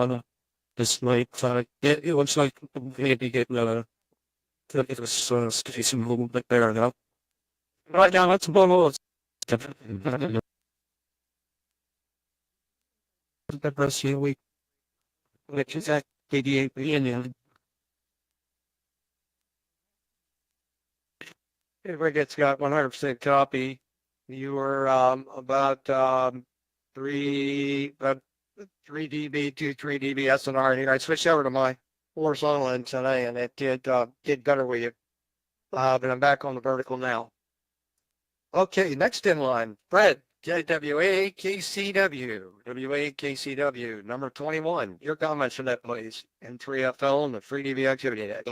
like, it looks like maybe getting it was station a little bit better now. Right now, that's about all. The rest of the week, which is at KD8 and
Ricketts got 100% copy. You were about 3 dB to 3 dB SNR here. I switched over to my horizontal antenna and it did better with you. But I'm back on the vertical now. Okay, next in line, Fred, WAKCW, number 21. Your comments on that, please. N3FL and the FreeDV activity net.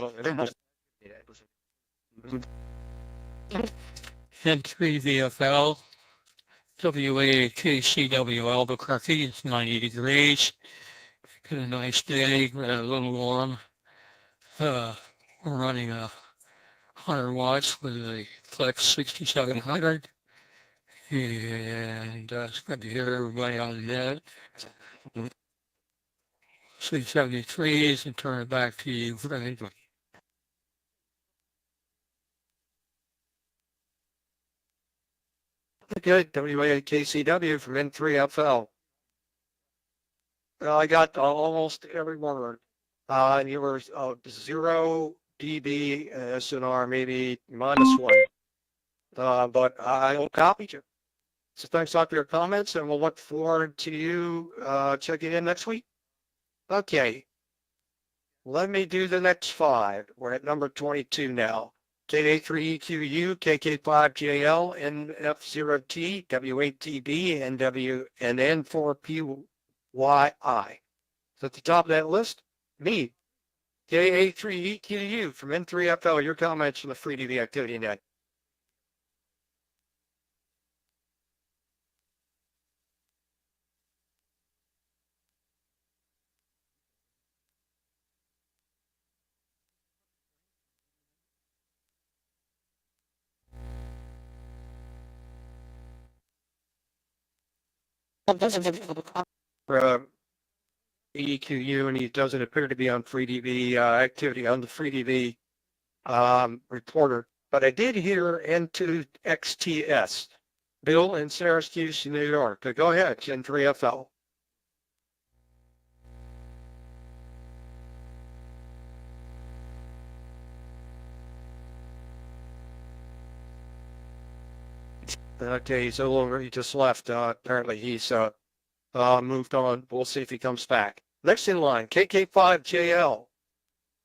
N3VFL, WAKCW Albuquerque, it's 90 degrees. Got a nice day, a little warm. We're running 100 watts with a Flex 6700. And it's good to hear everybody on the net. 673s and turn it back to you, Fred.
Okay, WAKCW from N3FL. I got almost every word. You were 0 dB SNR, maybe -1. but I will copy you. So thanks a lot for your comments, and we'll look forward to you checking in next week. Okay. Let me do the next 5. We're at number 22 now. KA3EQU, KK5JL, NF0T, W8TB, and N4PYI. So at the top of that list, me, KA3EQU from N3FL. Your comments from the FreeDV Activity Net. For EQU, and he doesn't appear to be on FreeDV activity on the FreeDV reporter. But I did hear N2XTS. Bill in Syracuse, New York. Go ahead, N3FL. Okay, he's over. He just left. Apparently, he's moved on. We'll see if he comes back. Next in line, KK5JL.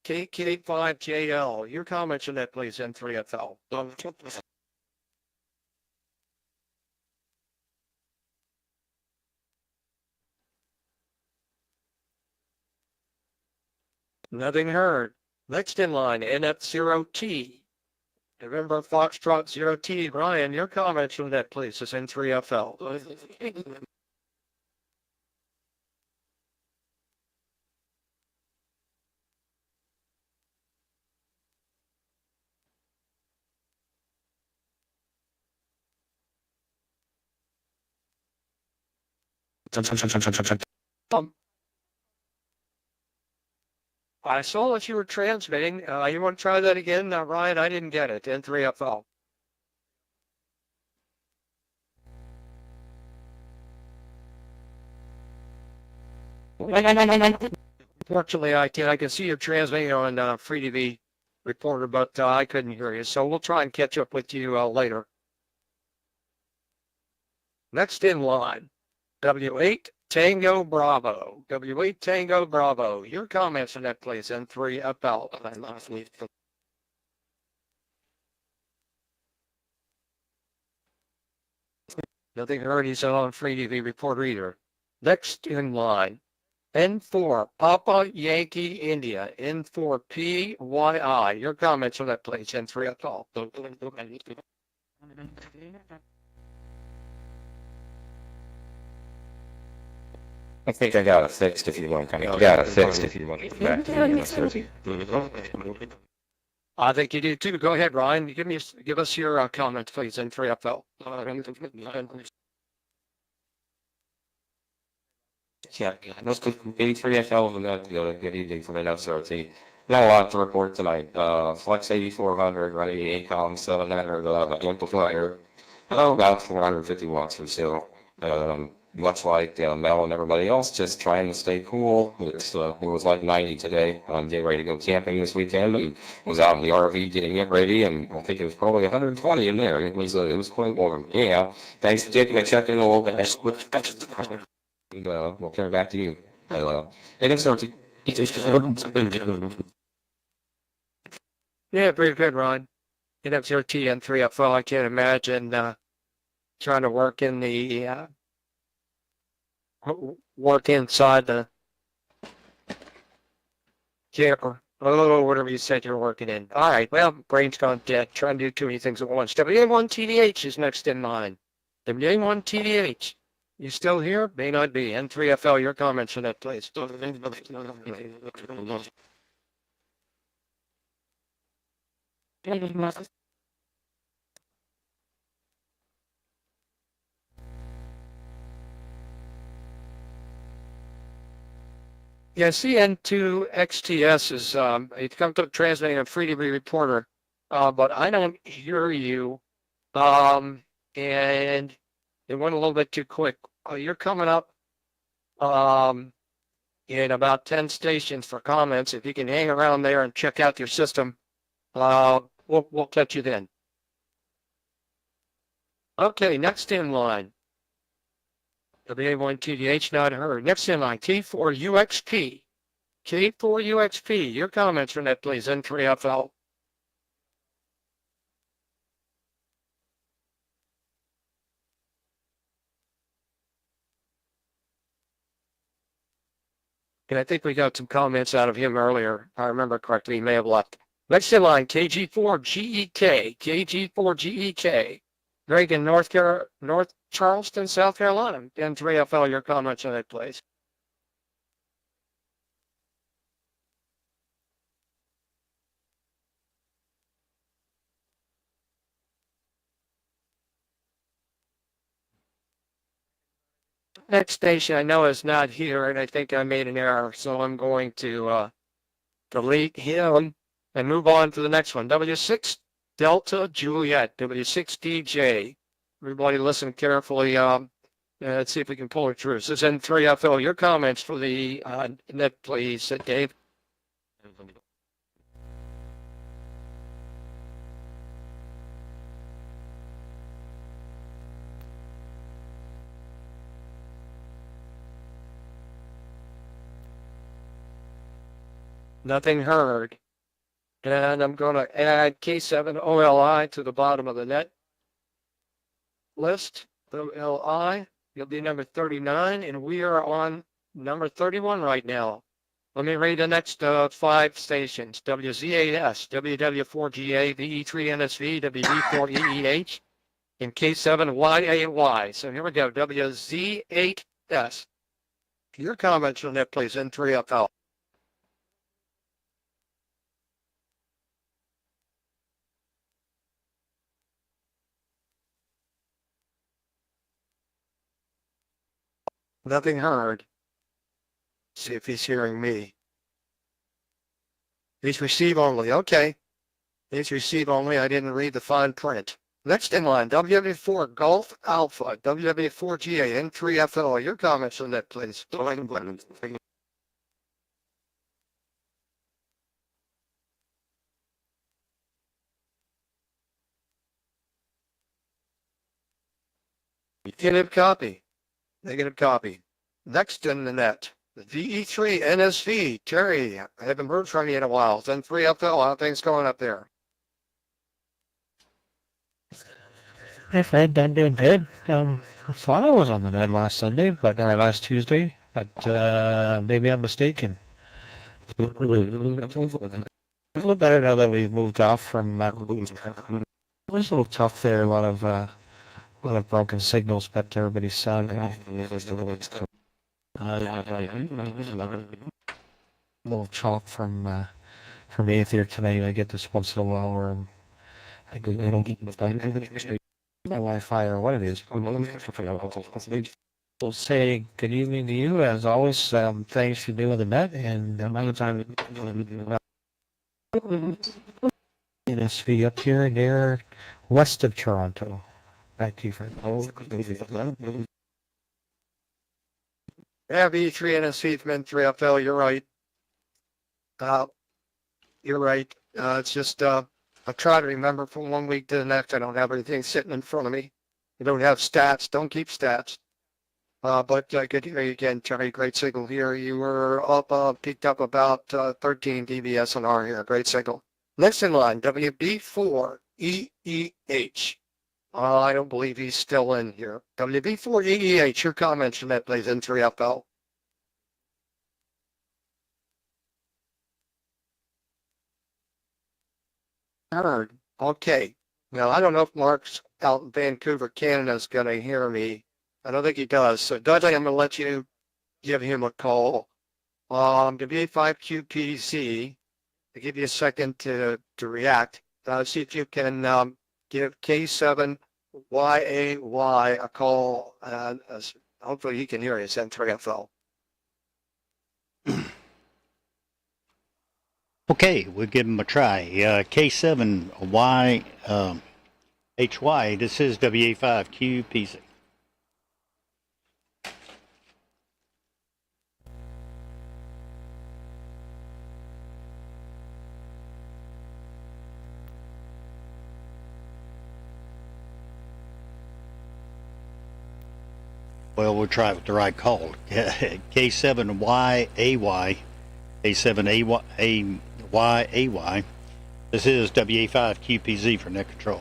KK5JL. Your comments on that, please, N3FL. Nothing heard. Next in line, NF0T. November Foxtrot 0T. Ryan, your comments on that, please, is N3FL. I saw that you were transmitting. You want to try that again? Ryan, I didn't get it. N3FL. Fortunately, I can see you transmitting on FreeDV Reporter, but I couldn't hear you. So we'll try and catch up with you later. Next in line, W8 Tango Bravo. W8 Tango Bravo. Your comments on that, please, N3FL. Nothing heard. He's on FreeDV Reporter either. Next in line, N4 Papa Yankee India. N4 PYI. Your comments on that, please, N3FL.
I think I got it fixed if you want. I got it fixed if you want to come back to me.
I think you do too. Go ahead, Ryan. Give us your comments, please, N3FL.
Yeah, those 83FL and that, good evening from NF0T. Not a lot to report tonight. Flex 8400 running 8 700 amplifier. About 450 watts or so. Much like Mel and everybody else, just trying to stay cool. It was like 90 today. I'm getting ready to go camping this weekend and was out in the RV getting it ready, and I think it was probably 120 in there. It was quite warm. Yeah, thanks for taking a check in a little bit. And, we'll turn it back to you.
Yeah, pretty good, Ron. NF0T and 3FL. I can't imagine trying to work in the work inside the camper. Oh, whatever you said you're working in. All right, well, brain's gone dead. Trying to do too many things at once. WA1TDH is next in line. WA1TDH. You still here? May not be. N3FL, your comments on that, please. Yeah, CN2XTS is, it comes up translating a FreeDV Reporter, but I don't hear you, and it went a little bit too quick. You're coming up in about 10 stations for comments. If you can hang around there and check out your system, we'll catch you then.
Okay, next in line. WA1TDH not heard. Next in line, K4UXP. K4UXP, your comments on that, please, N3FL. And I think we got some comments out of him earlier. If I remember correctly, he may have left. Next in line, KG4GEK. KG4GEK. Reagan, North Charleston, South Carolina. N3FL, your comments on that, please. Next station I know is not here, and I think I made an error, so I'm going to delete him and move on to the next one. W6 Delta Juliet, W6DJ. Everybody listen carefully. Let's see if we can pull it through. This is N3FL. Your comments for the net, please, Dave. Nothing heard. And I'm going to add K7 OLI to the bottom of the net list. OLI, you'll be number 39, and we are on number 31 right now. Let me read the next 5 stations. WZ8S, WW4GA, VE3NSV, WD4EEH, and K7YAY. So here we go, WZ8S. Your comments on that, please, N3FL. Nothing heard. See if he's hearing me. He's receive only. Okay. He's receive only. I didn't read the fine print. Next in line, WW4 Golf Alpha, WW4GA, N3FL. Your comments on that, please. Negative copy. Negative copy. Next in the net, the VE3 NSV. Terry, I haven't heard from you in a while. Then 3FL, how things going up there?
Hey Fred, I'm doing good. I thought I was on the net last Sunday, but last Tuesday, but maybe I'm mistaken. A little better now that we've moved off from that. It was a little tough there, a lot of broken signals, but everybody's sounding. A little chalk from Aether tonight. I get this once in a while where I don't get my Wi-Fi or what it is. We'll say good evening to you as always. Thanks for doing the net, and another time NSV up here near west of Toronto. Back to you, Fred.
Yeah, VE3 NSV from N3FL, you're right. You're right. It's just, I try to remember from one week to the next. I don't have anything sitting in front of me. You don't have stats. Don't keep stats. But good to hear you again, Terry. Great signal here. You were up, peaked up about 13 dBs on R here. Great signal. Next in line, WB4EEH. I don't believe he's still in here. WB4EEH, your comments on that, please, N3FL. Heard. Okay. Now, I don't know if Mark's out in Vancouver, Canada is going to hear me. I don't think he does. So, Dudley, I'm going to let you give him a call. WA5QPC. I'll give you a second to react. See if you can give K7YAY a call. Hopefully he can hear you, N3FL.
Okay, we'll give him a try. K7Y HY, this is WA5QPC. Well, we'll try it with the right call. K7YAY, K7AYAY. This is WA5QPZ for net control.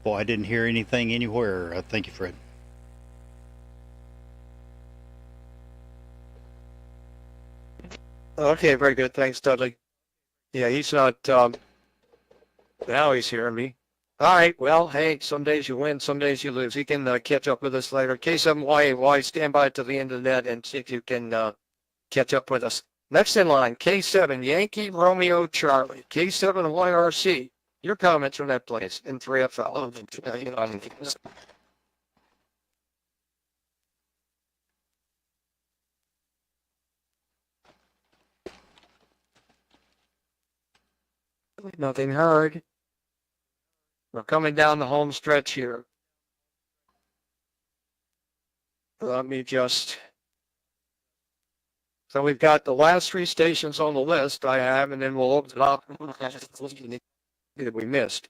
Boy, I didn't hear anything anywhere. Thank you, Fred.
Okay, very good. Thanks, Dudley. Yeah, he's not, now he's hearing me. All right, well, hey, some days you win, some days you lose. You can catch up with us later. K7YAY, stand by to the end of the net and see if you can catch up with us. Next in line, K7 Yankee Romeo Charlie, K7YRC. Your comments on that, please, in 3FL. Nothing heard. We're coming down the home stretch here. Let me just. So we've got the last 3 stations on the list I have, and then we'll open it up. That we missed.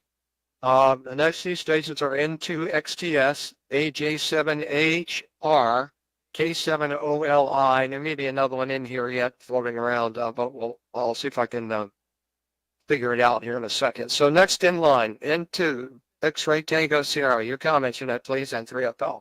The next 2 stations are N2XTS, AJ7HR, K7OLI. There may be another one in here yet floating around, but I'll see if I can figure it out here in a second. So next in line, N2, X-Ray Tango Sierra. Your comments on that, please, and 3FL.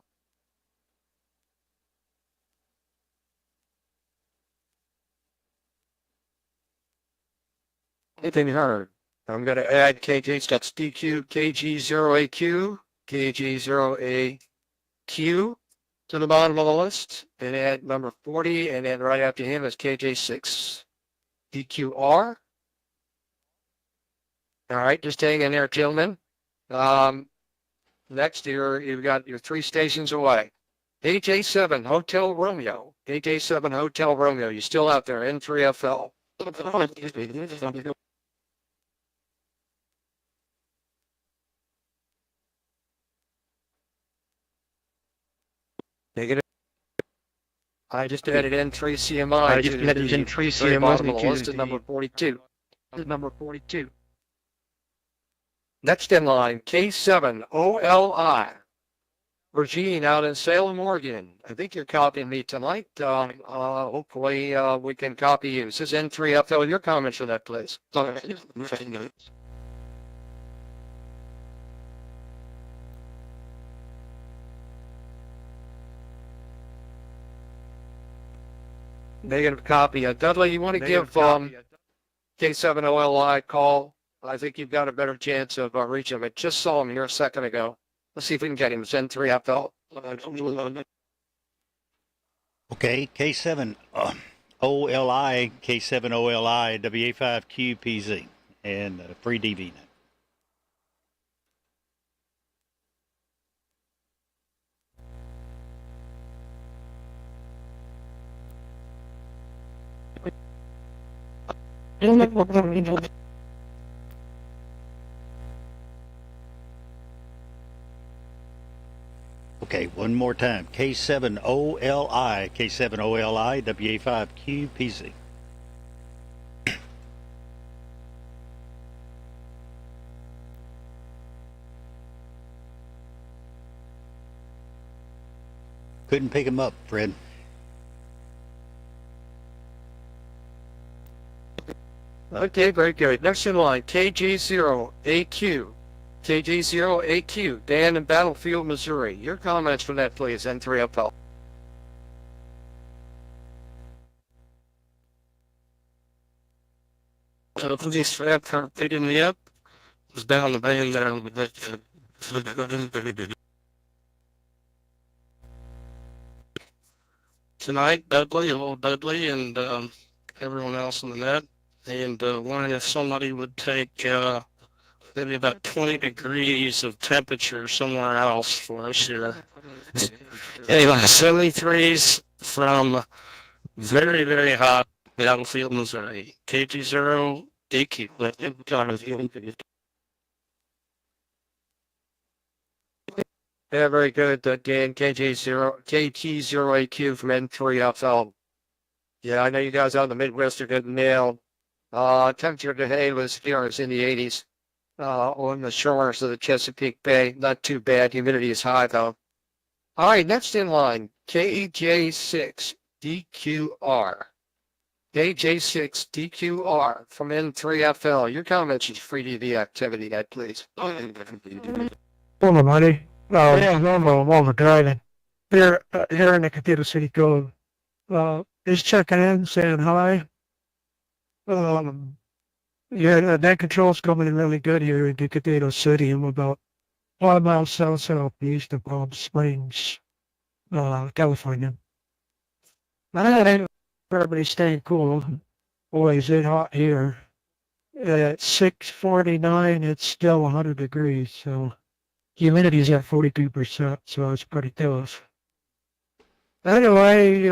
Anything heard? I'm going to add KG, that's DQ, KG0AQ, KG0AQ to the bottom of the list, and add number 40, and then right after him is KJ6 DQR. All right, just hang in there, gentlemen. Next here, you've got your 3 stations away. AJ7 Hotel Romeo. AJ7 Hotel Romeo. You still out there in 3FL. Negative. I just added in 3 CMI.
I just added in 3 CMI.
List number 42. Number 42. Next in line, K7OLI. Virgin out in Salem, Oregon. I think you're copying me tonight. Hopefully we can copy you. This is N3FL. Your comments on that, please. Negative copy. Dudley, you want to give K7OLI a call? I think you've got a better chance of reaching him. I just saw him here a second ago. Let's see if we can get him. It's N3FL.
Okay, K7 OLI, K7 OLI, WA5QPZ, and FreeDV Net. Okay, one more time. K7OLI, K7OLI, WA5QPZ. Couldn't pick him up, Fred.
Okay, very good. Next in line, KG0AQ. KG0AQ, Dan in Battlefield, Missouri. Your comments for that, please, N3FL.
Please, Fred, picking me up. Was down the bay there. Tonight, Dudley, old Dudley, and everyone else in the net, and wondering if somebody would take maybe about 20 degrees of temperature somewhere else for us here. Anyway, 73s from very, very hot Battlefield, Missouri. KG0 DQ.
Yeah, very good. Dan, KG0AQ from N3FL. Yeah, I know you guys out in the Midwest are getting nailed. Temperature today was here is in the 80s. On the shores of the Chesapeake Bay. Not too bad. Humidity is high though. All right, next in line, KJ6DQR. KJ6DQR from N3FL. Your comments is FreeDV activity, Ed, please.
Hello, buddy. Yeah, normal, all the driving. Here in the Computer City Code. Just checking in, saying hi. Yeah, that control's coming in really good here in Decatur City. I'm about 5 miles southeast of Palm Springs, California. Everybody's staying cool. Boy, is it hot here. At 6:49, it's still 100 degrees, so humidity's at 42%, so it's pretty tough. Anyway,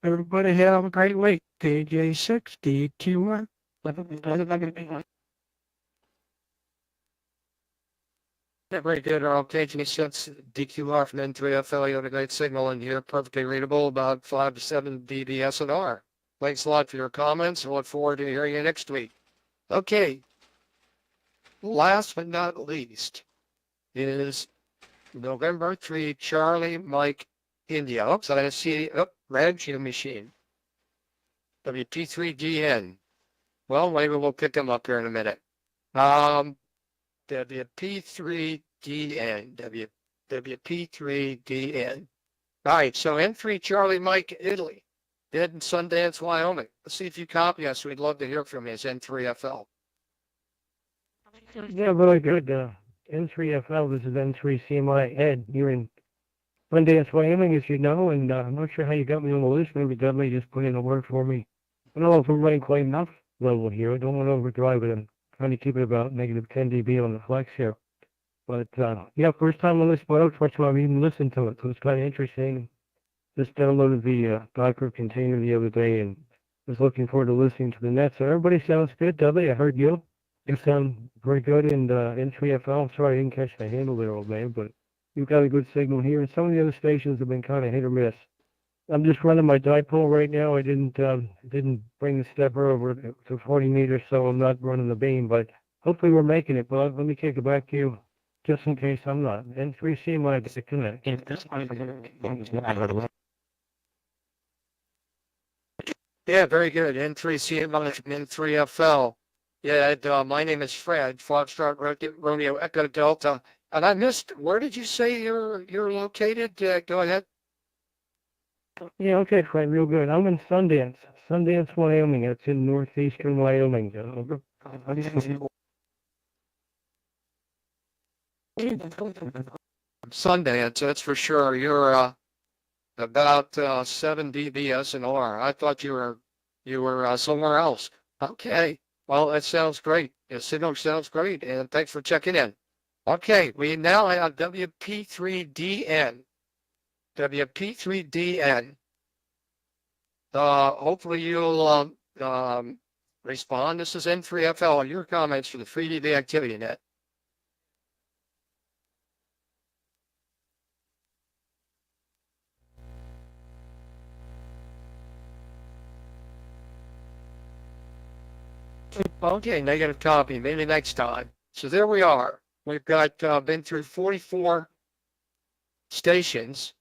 everybody have a great week. KJ6, DQ1.
Very good. Our KJ6 DQR from N3FL. You have a great signal in here. Perfectly readable, about 5 to 7 dB SNR. Thanks a lot for your comments. I look forward to hearing you next week. Okay. Last but not least is November 3, Charlie Mike India. Oops, I see. Red machine. WP3DN. Well, maybe we'll pick them up here in a minute. WP3DN. WP3DN. All right, so N3 Charlie Mike Italy. Dead in Sundance, Wyoming. Let's see if you copy us. We'd love to hear from you as N3FL.
Yeah, really good. N3FL, this is N3CMI Ed here in Sundance, Wyoming, as you know, and I'm not sure how you got me on the list. Maybe Dudley just put in a word for me. I don't know if we're running quite enough level here. I don't want to overdrive it. I'm trying to keep it about negative 10 dB on the flex here. But, yeah, first time on this boat, first time I've even listened to it, so it's kind of interesting. Just downloaded the Docker container the other day and was looking forward to listening to the net. So everybody sounds good. Dudley, I heard you. You sound very good in N3FL. I'm sorry I didn't catch the handle there, old man, but you've got a good signal here. And some of the other stations have been kind of hit or miss. I'm just running my dipole right now. I didn't bring the stepper over to 40 meters, so I'm not running the beam. But hopefully we're making it. But let me kick it back to you, just in case I'm not. N3C might disconnect.
Yeah, very good. N3CMI from N3FL. Yeah, my name is Fred, Foxtrot Romeo Echo Delta. And I missed, where did you say you're located? Go ahead.
Yeah, okay, Fred, real good. I'm in Sundance, Wyoming. It's in northeastern Wyoming.
Sundance, that's for sure. You're about 7 dB SNR. I thought you were somewhere else. Okay, well, that sounds great. Your signal sounds great, and thanks for checking in. Okay, we now have WP3DN. WP3DN. Hopefully you'll respond. This is N3FL. Your comments for the FreeDV Activity Net. Okay, negative copy. Maybe next time. So there we are. We've got been through 44 stations.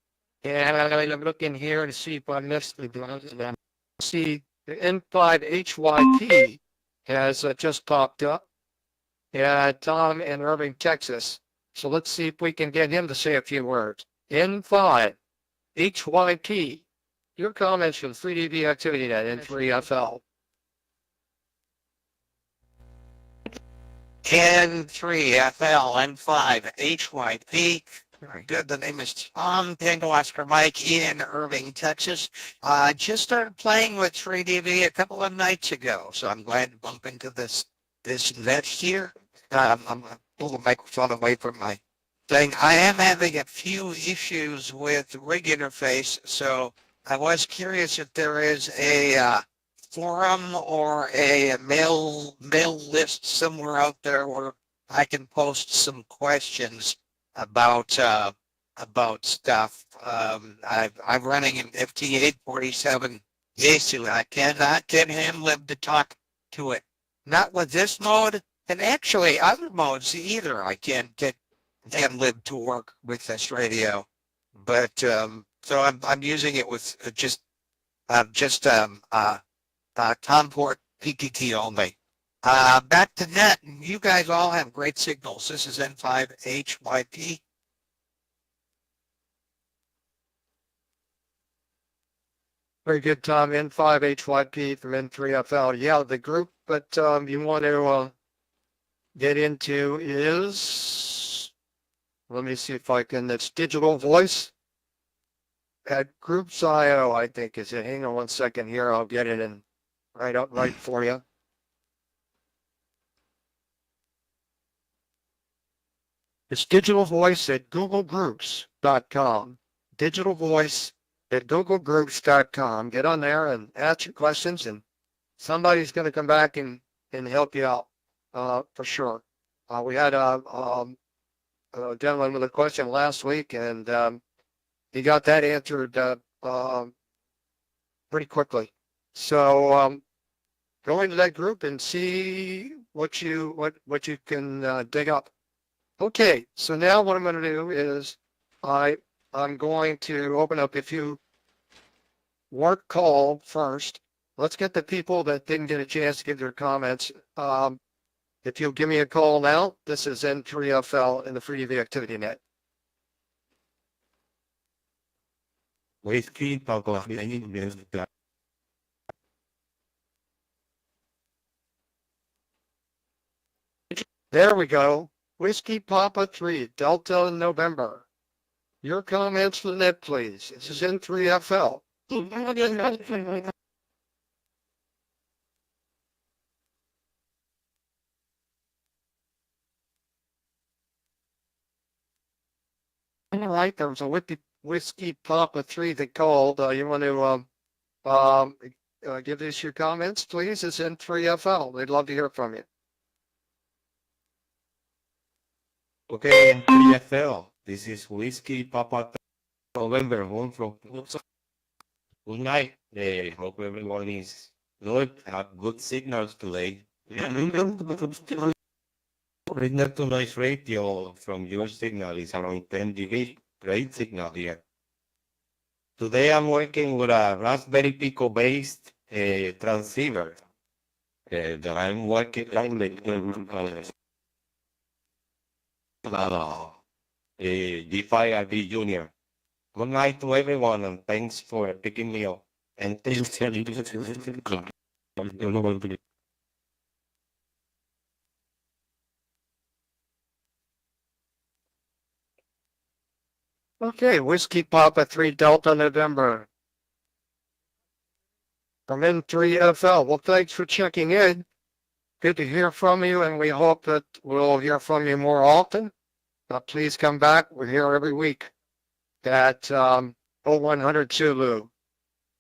And I'm looking here to see if I missed the see the N5HYP has just popped up. Yeah, Tom in Irving, Texas. So let's see if we can get him to say a few words. N5HYP. Your comments from 3DV Activity Net N3FL.
N3FL N5HYP. Very good. The name is Tom Tango Oscar Mike in Irving, Texas. Just started playing with 3DV a couple of nights ago, so I'm glad to bump into this net here. I'm a little microphone away from my thing. I am having a few issues with the rig interface, so I was curious if there is a forum or a mail list somewhere out there where I can post some questions about stuff. I'm running an FT847 Yasu. I cannot get him live to talk to it. Not with this mode, and actually other modes either. I can't get ad-lib to work with this radio, but so I'm using it with just Comport PTT only. Back to net. You guys all have great signals. This is N5HYP.
Very good, Tom. N5HYP from N3FL. Yeah, the group that you want to get into is, let me see if I can, it's Digital Voice at Groups.io, I think is it. Hang on one second here. I'll get it in right for you. It's Digital Voice at GoogleGroups.com. Digital Voice at GoogleGroups.com. Get on there and ask your questions, and somebody's going to come back and help you out for sure. We had a gentleman with a question last week, and he got that answered pretty quickly. So go into that group and see what you can dig up. Okay, so now what I'm going to do is I'm going to open up, if you work call first. Let's get the people that didn't get a chance to give their comments. If you'll give me a call now, this is N3FL in the FreeDV Activity Net.
Whiskey, Papa,
There we go. Whiskey Papa 3, Delta November. Your comments for the net, please. This is N3FL. All right, there was a Whiskey Papa 3 that called. You want to give us your comments, please? It's N3FL. They'd love to hear from you.
Okay, N3FL. This is Whiskey Papa November 1 from Good night. Hope everyone is good. Have good signals today. Not too nice radio from your signal is around 10 dB. Great signal here. Today I'm working with a Raspberry Pico based transceiver that I'm working on D5RD Junior. Good night to everyone, and thanks for picking me up. And thanks.
Okay, Whiskey Papa 3 Delta November. From N3FL. Well, thanks for checking in. Good to hear from you, and we hope that we'll hear from you more often. Please come back. We're here every week at 0100 Zulu.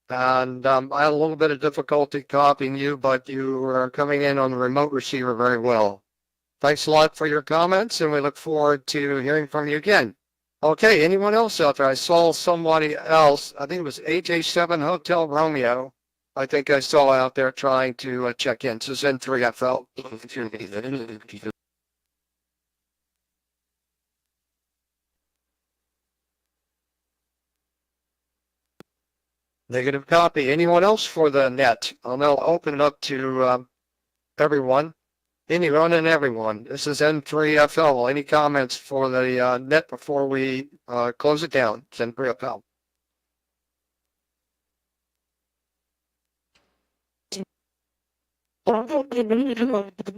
And I had a little bit of difficulty copying you, but you are coming in on the remote receiver very well. Thanks a lot for your comments, and we look forward to hearing from you again. Okay, anyone else out there? I saw somebody else. I think it was AJ7 Hotel Romeo. I think I saw out there trying to check in. This is N3FL. Negative copy. Anyone else for the net? I'll now open it up to everyone. Anyone and everyone. This is N3FL. Any comments for the net before we close it down? It's N3FL.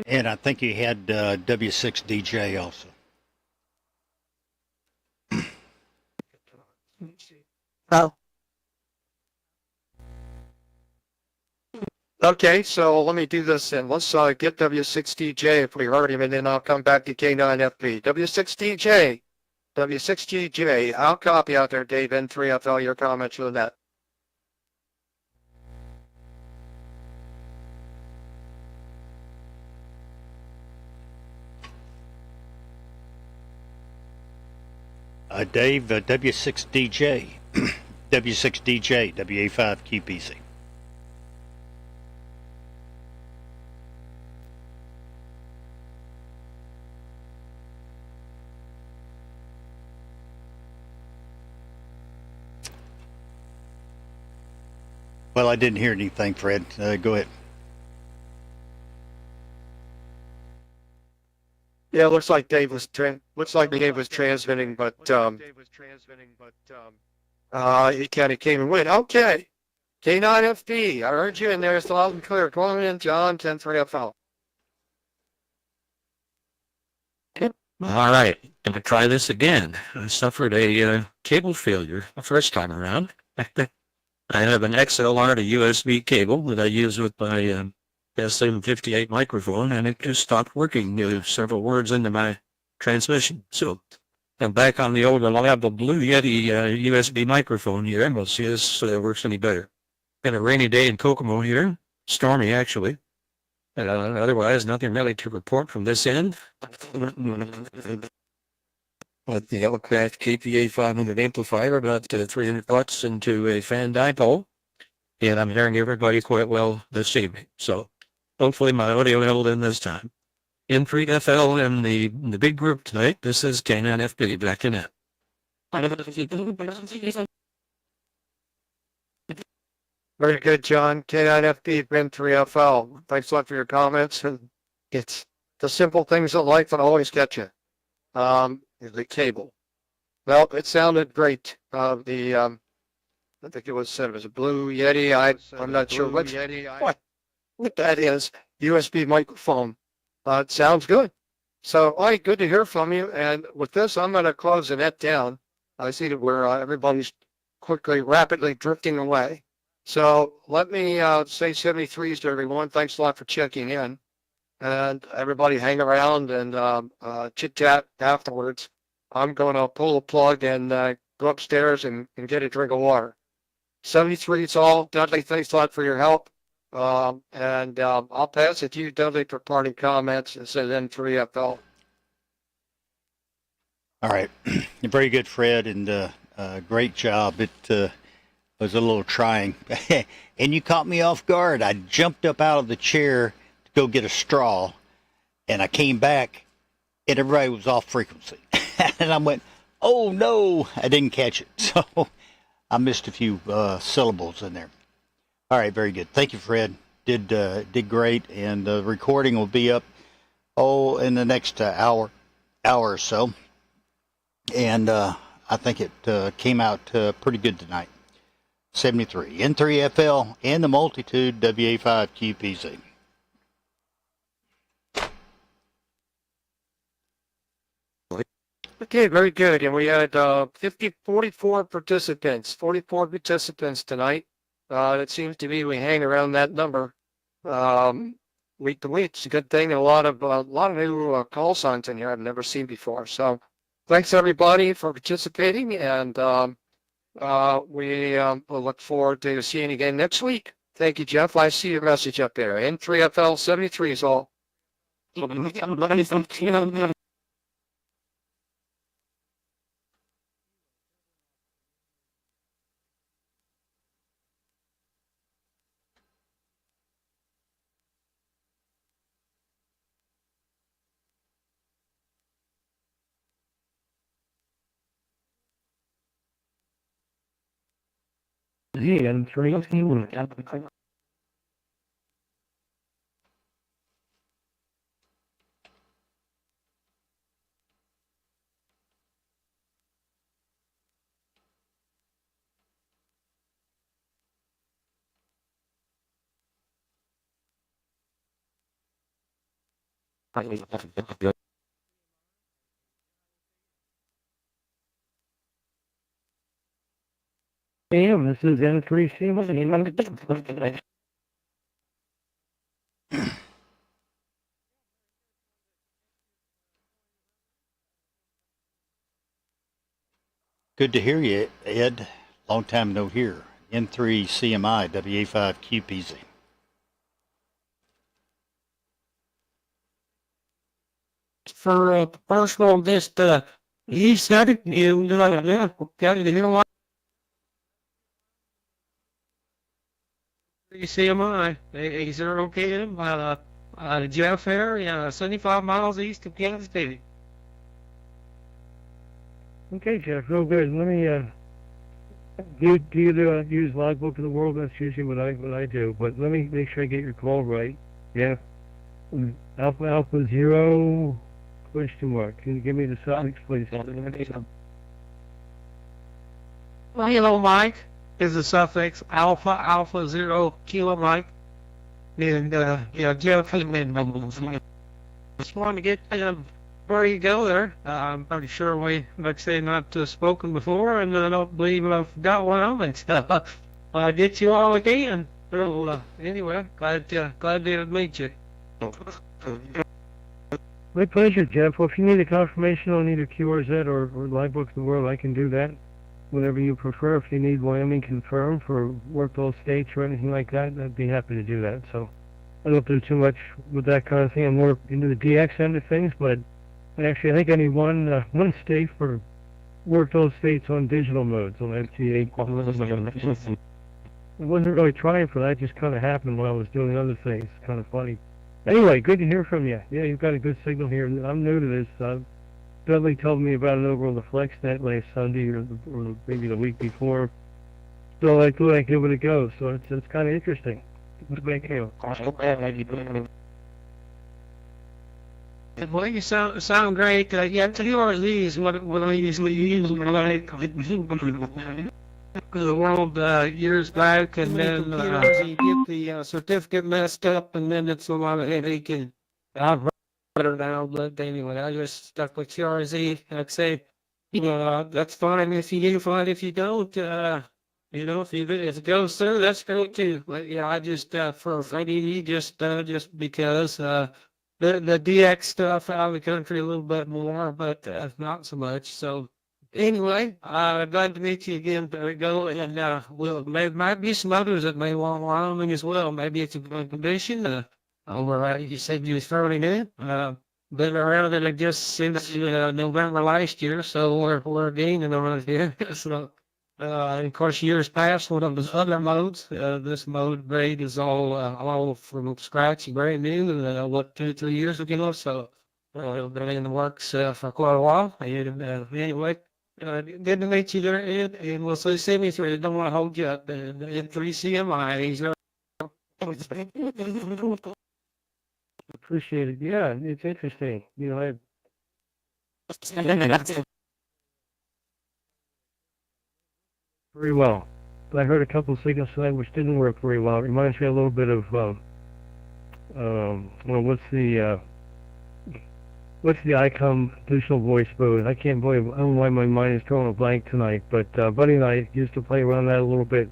And I think you had W6DJ also.
Oh.
Okay, so let me do this then. Let's get W6DJ if we've already been in. I'll come back to K9FP. W6DJ. W6DJ. I'll copy out there, Dave, N3FL, your comments for the net.
Dave, W6DJ. W6DJ, WA5QPC. Well, I didn't hear anything, Fred. Go ahead.
Yeah, looks like Dave was transmitting, but he kind of came and went. Okay, K9FD, I heard you in there. It's loud and clear. Calling in, John 103FL.
All right, gonna try this again. I suffered a cable failure the first time around. I have an XLR to USB cable that I use with my SM58 microphone, and it just stopped working several words into my transmission. So I'm back on the old reliable Blue Yeti USB microphone here, and we'll see if this works any better. Been a rainy day in Kokomo here, stormy actually. Otherwise, nothing really to report from this end. With the Hellcraft KPA 500 amplifier, about 300 watts into a fan dipole. And I'm hearing everybody quite well this evening. So hopefully my audio held in this time. In FreeDFL and the big group tonight, this is K9FB back in it.
Very good, John. K9FD, Ben 3FL. Thanks a lot for your comments. And it's the simple things in life that always get you. The cable. Well, it sounded great. I think it was a Blue Yeti. I'm not sure what that is. USB microphone. It sounds good. So, all right, good to hear from you. And with this, I'm going to close the net down. I see that we're everybody's rapidly drifting away. So let me say 73s to everyone. Thanks a lot for checking in. And everybody hang around and chit-chat afterwards. I'm going to pull the plug and go upstairs and get a drink of water. 73s all. Dudley, thanks a lot for your help. And I'll pass it to you, Dudley, for parting comments and send in 3FL.
All right. Very good, Fred, and great job. It was a little trying. And you caught me off guard. I jumped up out of the chair to go get a straw, and I came back, and everybody was off frequency. And I went, oh, no, I didn't catch it. So I missed a few syllables in there. All right, very good. Thank you, Fred. Did great, and the recording will be up, in the next hour or so. And I think it came out pretty good tonight. 73, N3FL, and the Multitude WA5QPZ.
Okay, very good. And we had 44 participants tonight. It seems to be we hang around that number week to week. It's a good thing. A lot of new call signs in here I've never seen before. So thanks everybody for participating, and we will look forward to seeing you again next week. Thank you, Jeff. I see your message up there. N3FL 73 is all.
Damn, this is N3C.
Good to hear you, Ed. Long time no hear. N3CMI WA5QPZ.
For personal, just he said it. You know what? CMI, is there located Jeff Fair, 75 miles east of Kansas City.
Okay, Jeff, real good. Let me Do you use Logbook of the World? That's usually what I do. But let me make sure I get your call right. Yeah. Alpha Zero question mark. Can you give me the suffix, please?
Well, hello, Mike. Is the suffix Alpha Zero Kilo Mike? And yeah, Jeff has been just wanted to get where you go there. I'm pretty sure we, like I say, not spoken before, and I don't believe I've got one on it. I'll get you all again. So anyway, glad to meet you.
My pleasure, Jeff. Well, if you need a confirmation on either QRZ or Logbook of the World, I can do that. Whatever you prefer. If you need Wyoming confirmed for work all states or anything like that, I'd be happy to do that. So I don't do too much with that kind of thing. I'm more into the DX end of things, but actually I think I need one state for work all states on digital modes on MTA. I wasn't really trying for that, it just kind of happened while I was doing other things. It's kind of funny. Anyway, good to hear from you. Yeah, you've got a good signal here. I'm new to this. Dudley told me about it over on the FlexNet last Sunday or maybe the week before. So I thought I'd give it a go. So it's kind of interesting. Thank you.
Well, you sound great. Yeah, QRZ is what I usually use when I the world years back, and then QRZ get the certificate messed up, and then it's a lot of headache, and I've better now, but anyway, I just stuck with QRZ. I'd say, that's fine if you do, fine if you don't. If it goes through, that's great too. But yeah, I just for FreeDV just because the DX stuff out of the country a little bit more, but not so much. So anyway, glad to meet you again. There we go, and there might be some others that may want Wyoming as well. Maybe it's a good condition. Over, you said you was fairly new. Been around it just since November last year, so we're gaining around here. So, of course, years past, one of the other modes, this mode grade is all from scratch, brand new, 2-3 years ago. So, been in the works for quite a while. And anyway, good to meet you there, Ed. And we'll see me through. Don't want to hold you up. In 3CMI.
Appreciate it. Yeah, it's interesting. Very well. But I heard a couple of signals tonight which didn't work very well. It reminds me a little bit of what's the ICOM digital voice mode? I don't know why my mind is drawing a blank tonight, but Buddy and I used to play around that a little bit.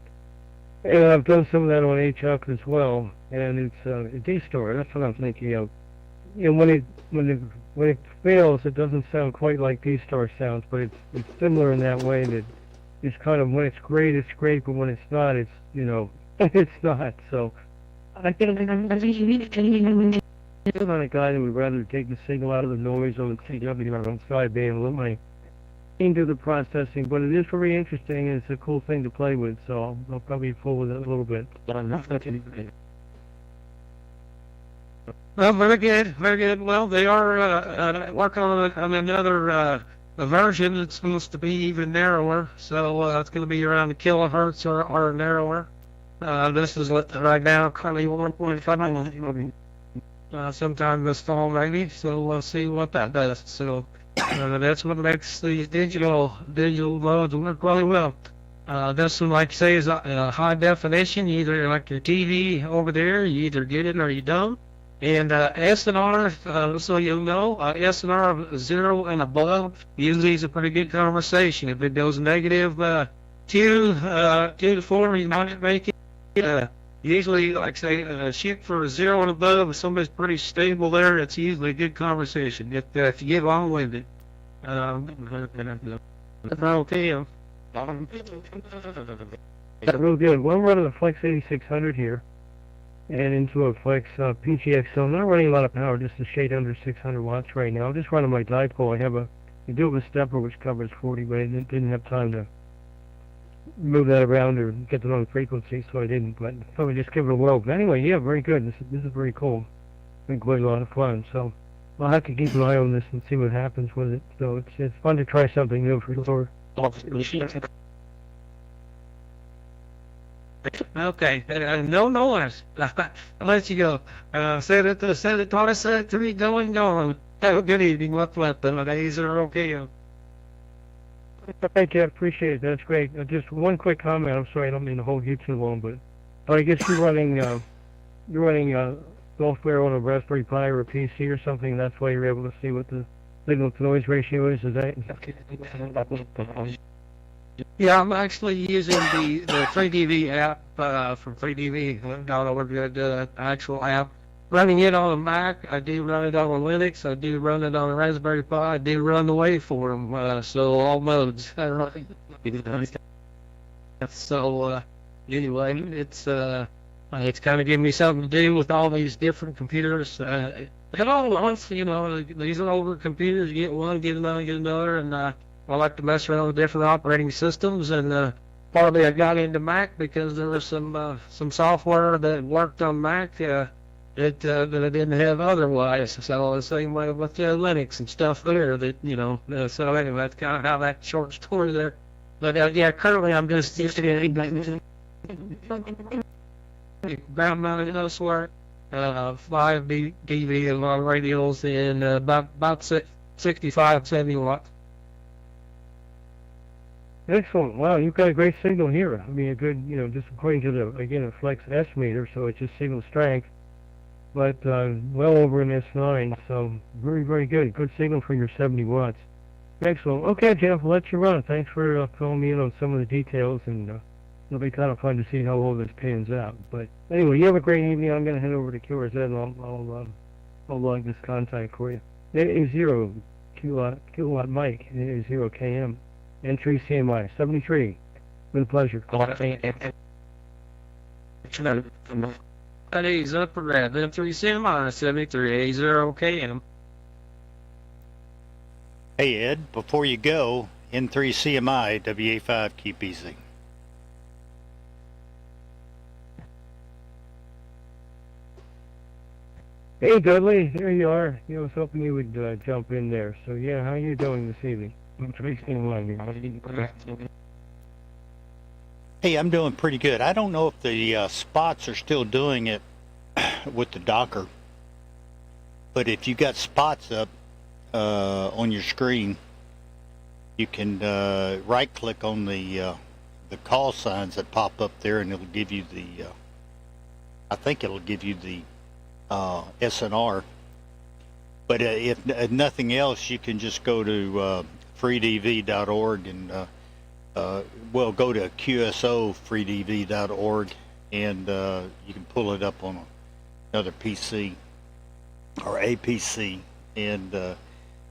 And I've done some of that on HUK as well, and it's a D-Store. That's what I'm thinking of. When it fails, it doesn't sound quite like D-Store sounds, but it's similar in that way that it's kind of, when it's great, but when it's not, it's it's not. So I'm not a guy that would rather take the signal out of the noise on the CW on sideband and let my into the processing, but it is very interesting and it's a cool thing to play with, so I'll probably fool with it a little bit.
Well, very good, very good. Well, they are working on another version that's supposed to be even narrower, so it's going to be around the kilohertz or narrower. This is right now currently 1.5 sometime this fall maybe, so we'll see what that does. So that's what makes these digital modes work really well. This one, like I say, is high definition. Either like your TV over there, you either get it or you don't. And SNR, so you'll know, SNR 0 and above usually is a pretty good conversation. If it goes negative 2 to 4, you might make it. Usually, like say, shoot for 0 and above, if somebody's pretty stable there, it's usually a good conversation. If you get along with it. That's okay.
Real good. Well, I'm running a Flex 8600 here, and into a Flex PGX. So I'm not running a lot of power, just a shade under 600 watts right now. I'm just running my dipole. I do have a stepper which covers 40, but I didn't have time to move that around or get the wrong frequency, so I didn't. But probably just give it a whirl. But anyway, yeah, very good. This is very cool. Been quite a lot of fun. So I'll have to keep an eye on this and see what happens with it. So it's fun to try something new for sure.
Okay, no noise. I'll let you go. Said it twice, said it three, going. Have a good evening. What's left? The days are okay.
Thank you, I appreciate it. That's great. Just one quick comment. I'm sorry, I don't mean to hold you too long, but I guess you're running software on a Raspberry Pi or a PC or something. That's why you're able to see what the signal to noise ratio is. Is that?
Yeah, I'm actually using the FreeDV app from FreeDV. Downloaded the actual app. Running it on a Mac. I do run it on a Linux. I do run it on a Raspberry Pi. I do run the waveform. So all modes. So anyway, it's kind of giving me something to do with all these different computers. And all at once, these are older computers. You get one, get another, and I like to mess around with different operating systems. And partly I got into Mac because there was some software that worked on Mac that I didn't have otherwise. So the same way with Linux and stuff there. So anyway, that's kind of how that short story there. But yeah, currently I'm just using ground mounted elsewhere. 5 DV and long radials in about 65, 70 watts.
Excellent. Wow, you've got a great signal here. I mean, a good, just according to a flex S meter, so it's just signal strength, but well over an S9, so very, very good. Good signal for your 70 watts. Excellent. Okay, Jeff, I'll let you run. Thanks for filling me in on some of the details, and it'll be kind of fun to see how all this pans out. But anyway, you have a great evening. I'm going to head over to QRZ, and I'll log this contact for you. It is 0 kilowatt mic. It is 0 km. Entry CMI 73. Been a pleasure.
That is up for grabs. M3 CMI 73 A0 KM.
Hey Ed, before you go, N3 CMI WA5, keep easy.
Hey Dudley, there you are. I was hoping you would jump in there. So yeah, how are you doing this evening?
Hey, I'm doing pretty good. I don't know if the spots are still doing it with the Docker, but if you got spots up on your screen, you can right-click on the call signs that pop up there, and it'll give you the. I think it'll give you the SNR. But if nothing else, you can just go to freedv.org and go to qsofreedv.org and you can pull it up on another PC or a PC, and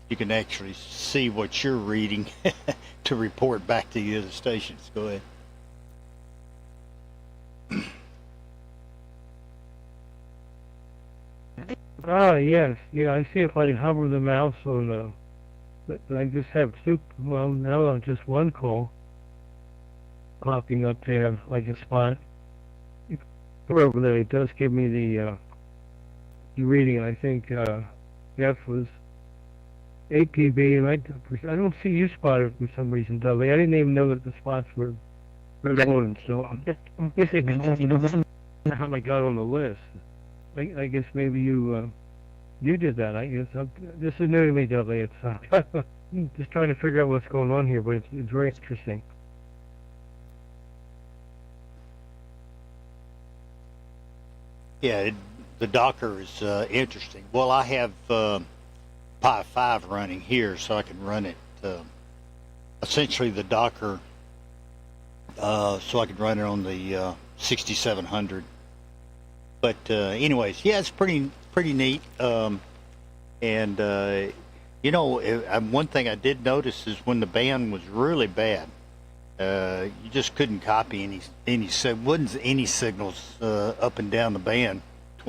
you can actually see what you're reading to report back to the other stations. Go ahead.
Ah, yes. Yeah, I see if I can hover the mouse on but I just have two, well, now just one call popping up there like a spot. Over there, it does give me the reading. I think F was APB, and I don't see you spotted for some reason, Dudley. I didn't even know that the spots were going, so I'm guessing how I got on the list. I guess maybe you did that. I guess this is new to me, Dudley. It's just trying to figure out what's going on here, but it's very interesting.
Yeah, the Docker is interesting. Well, I have Pi 5 running here, so I can run it essentially the Docker, so I can run it on the 6700. But anyways, yeah, it's pretty neat. And one thing I did notice is when the band was really bad, you just couldn't copy any signals up and down the band.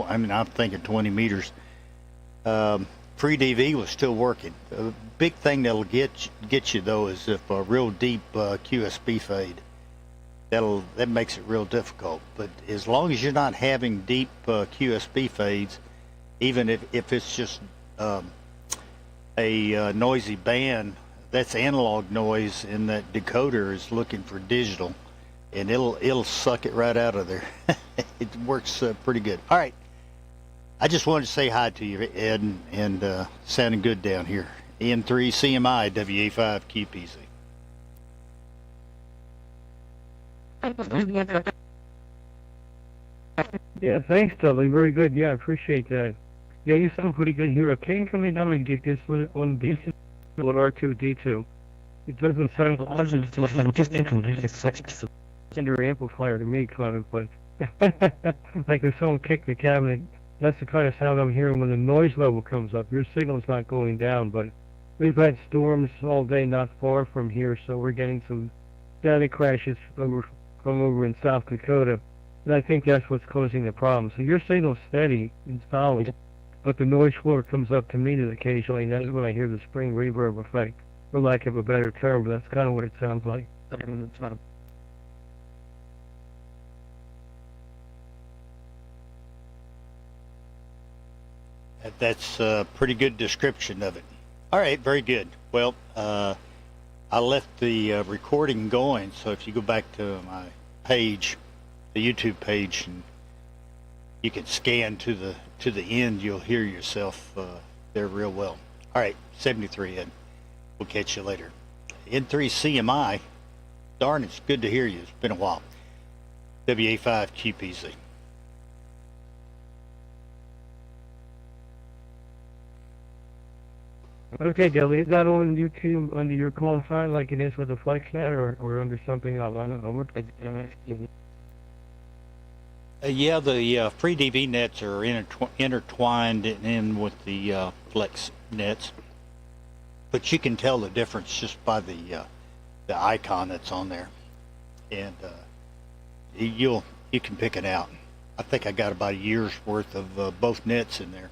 I mean, I'm thinking 20 meters. FreeDV was still working. The big thing that'll get you though is if a real deep QSB fade. That makes it real difficult. But as long as you're not having deep QSB fades, even if it's just a noisy band, that's analog noise, and that decoder is looking for digital. and it'll suck it right out of there. It works pretty good. All right. I just wanted to say hi to you, Ed, and sounding good down here. N3 CMI WA5 QPZ.
Yeah, thanks, Dudley. Very good. Yeah, I appreciate that. Yeah, you sound pretty good here. Occasionally, now I get this one decent with R2D2. It doesn't sound it's like a secondary amplifier to me, kind of, but like if someone kicked the cabinet. That's the kind of sound I'm hearing when the noise level comes up. Your signal's not going down, but we've had storms all day not far from here, so we're getting some static crashes from over in South Dakota. And I think that's what's causing the problem. So your signal's steady and solid, but the noise floor comes up to me occasionally, and that's when I hear the spring reverb effect, for lack of a better term, but that's kind of what it sounds like.
That's a pretty good description of it. All right, very good. Well, I left the recording going, so if you go back to my page, the YouTube page, and you can scan to the end, you'll hear yourself there real well. All right, 73 Ed. We'll catch you later. N3 CMI, darn, it's good to hear you. It's been a while. WA5 QPZ.
Okay, Dudley, is that on YouTube under your call sign like it is with the FlexNet or under something else? I don't know.
Yeah, the FreeDV nets are intertwined in with the Flex nets, but you can tell the difference just by the icon that's on there, and you can pick it out. I think I got about a year's worth of both nets in there.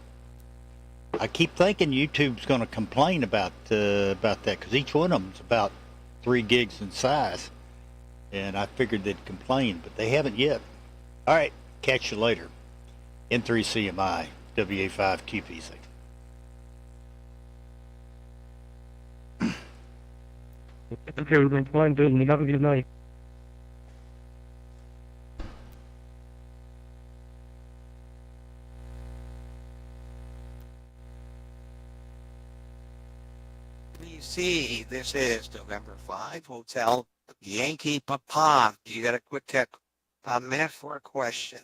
I keep thinking YouTube's going to complain about that because each one of them's about 3 gigs in size, and I figured they'd complain, but they haven't yet. All right, catch you later. N3 CMI WA5 QPZ.
Okay, we've been fine, Dudley. Have a good night.
See, this is November 5, Hotel Yankee Papa. You got a quick tech minute for a question.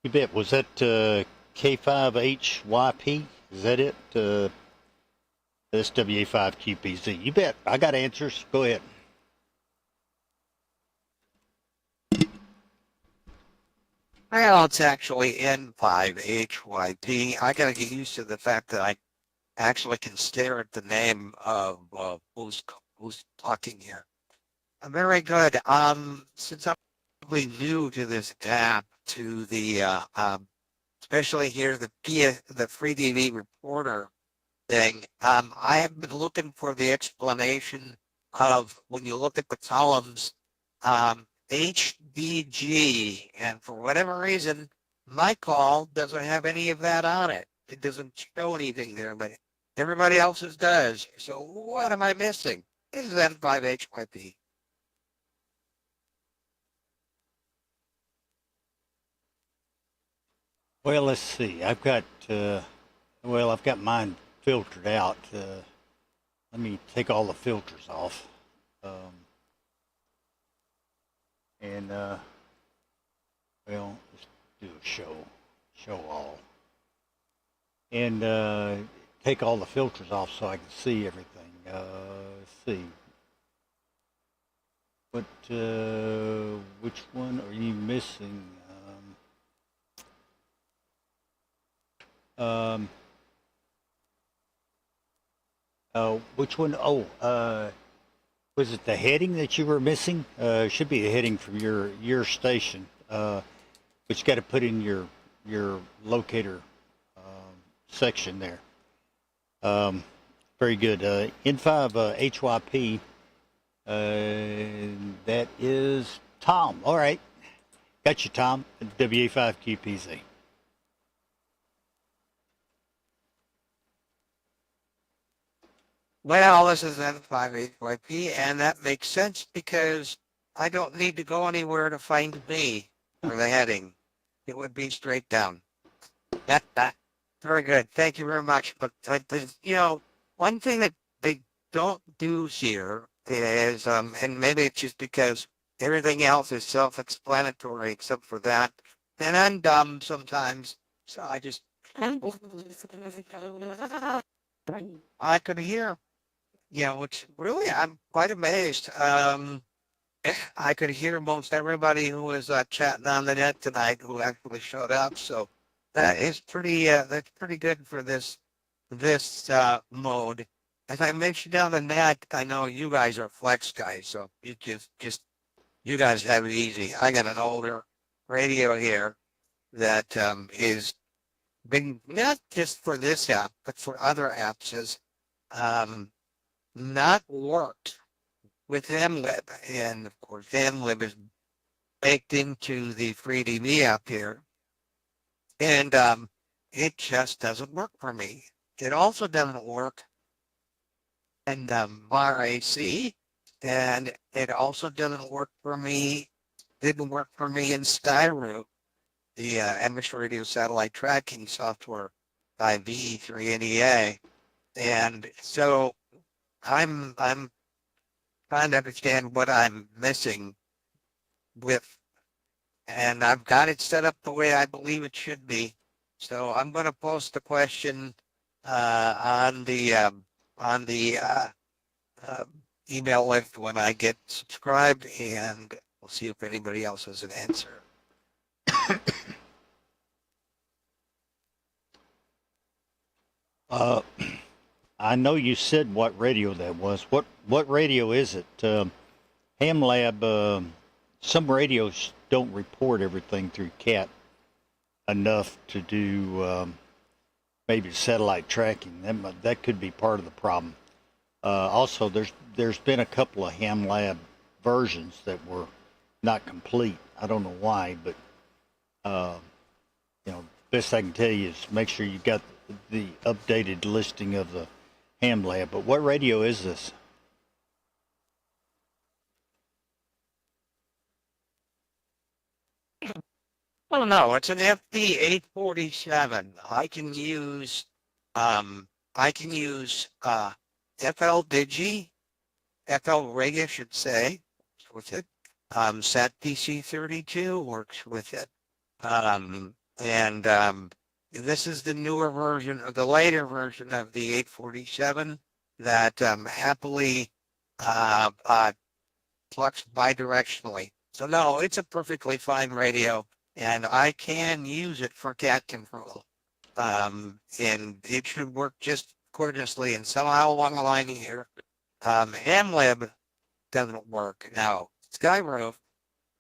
You bet. Was that K5HYP? Is that it? That's WA5QPZ. You bet. I got answers. Go ahead.
Well, it's actually N5HYP. I gotta get used to the fact that I actually can stare at the name of who's talking here. Very good. Since I'm probably new to this app, to the especially here the FreeDV Reporter thing, I have been looking for the explanation of when you look at the columns. HBG, and for whatever reason, my call doesn't have any of that on it. It doesn't show anything there, but everybody else's does. So what am I missing? This is N5HYP.
Well, let's see. I've got mine filtered out. Let me take all the filters off. And let's do a show all, and take all the filters off so I can see everything. Let's see, which one are you missing? Which one? Was it the heading that you were missing? Should be a heading from your station, but you got to put in your locator section there. Very good. N5HYP. That is Tom. All right, got you, Tom. WA5QPZ.
Well, this is N5HYP, and that makes sense because I don't need to go anywhere to find me or the heading. It would be straight down. Very good. Thank you very much. But, one thing that they don't do here is, and maybe it's just because everything else is self-explanatory except for that. And I'm dumb sometimes, so I could hear, which really I'm quite amazed. I could hear most everybody who was chatting on the net tonight who actually showed up. So that's pretty good for this mode. As I mentioned on the net, I know you guys are flex guys, so you just you guys have it easy. I got an older radio here that is been not just for this app, but for other apps has um, not worked with MLib. And of course, MLib is baked into the FreeDV app here. And it just doesn't work for me. It also doesn't work in RAC, and it also doesn't work for me, didn't work for me in Skyroot, the amateur radio satellite tracking software by VE3NEA. And so I'm trying to understand what I'm missing with, and I've got it set up the way I believe it should be. So I'm going to post the question on the email list when I get subscribed, and we'll see if anybody else has an answer.
I know you said what radio that was. What radio is it? HamLab. Some radios don't report everything through CAT enough to do maybe satellite tracking. That could be part of the problem. Also, there's been a couple of HamLab versions that were not complete. I don't know why, but best I can tell you is make sure you got the updated listing of the HamLab. But what radio is this?
Oh no, it's an FD847. I can use FL Digi, FL Rig, I should say, with it. Sat DC32 works with it. And this is the newer version, or the later version of the 847 that happily flux bidirectionally. So no, it's a perfectly fine radio, and I can use it for cat control. And it should work just gorgeously. And somehow along the line here, MLib doesn't work. Now, Skyroof,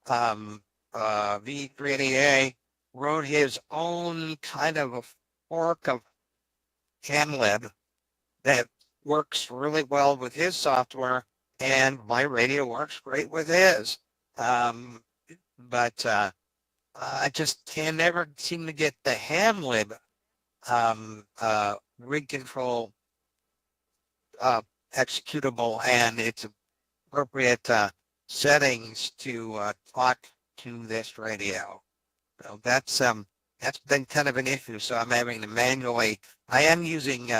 V380A, wrote his own kind of a fork of MLib that works really well with his software, and my radio works great with his. But I just can never seem to get the HamLib rig control executable and its appropriate settings to talk to this radio. So that's been kind of an issue. So I'm having to manually. I am using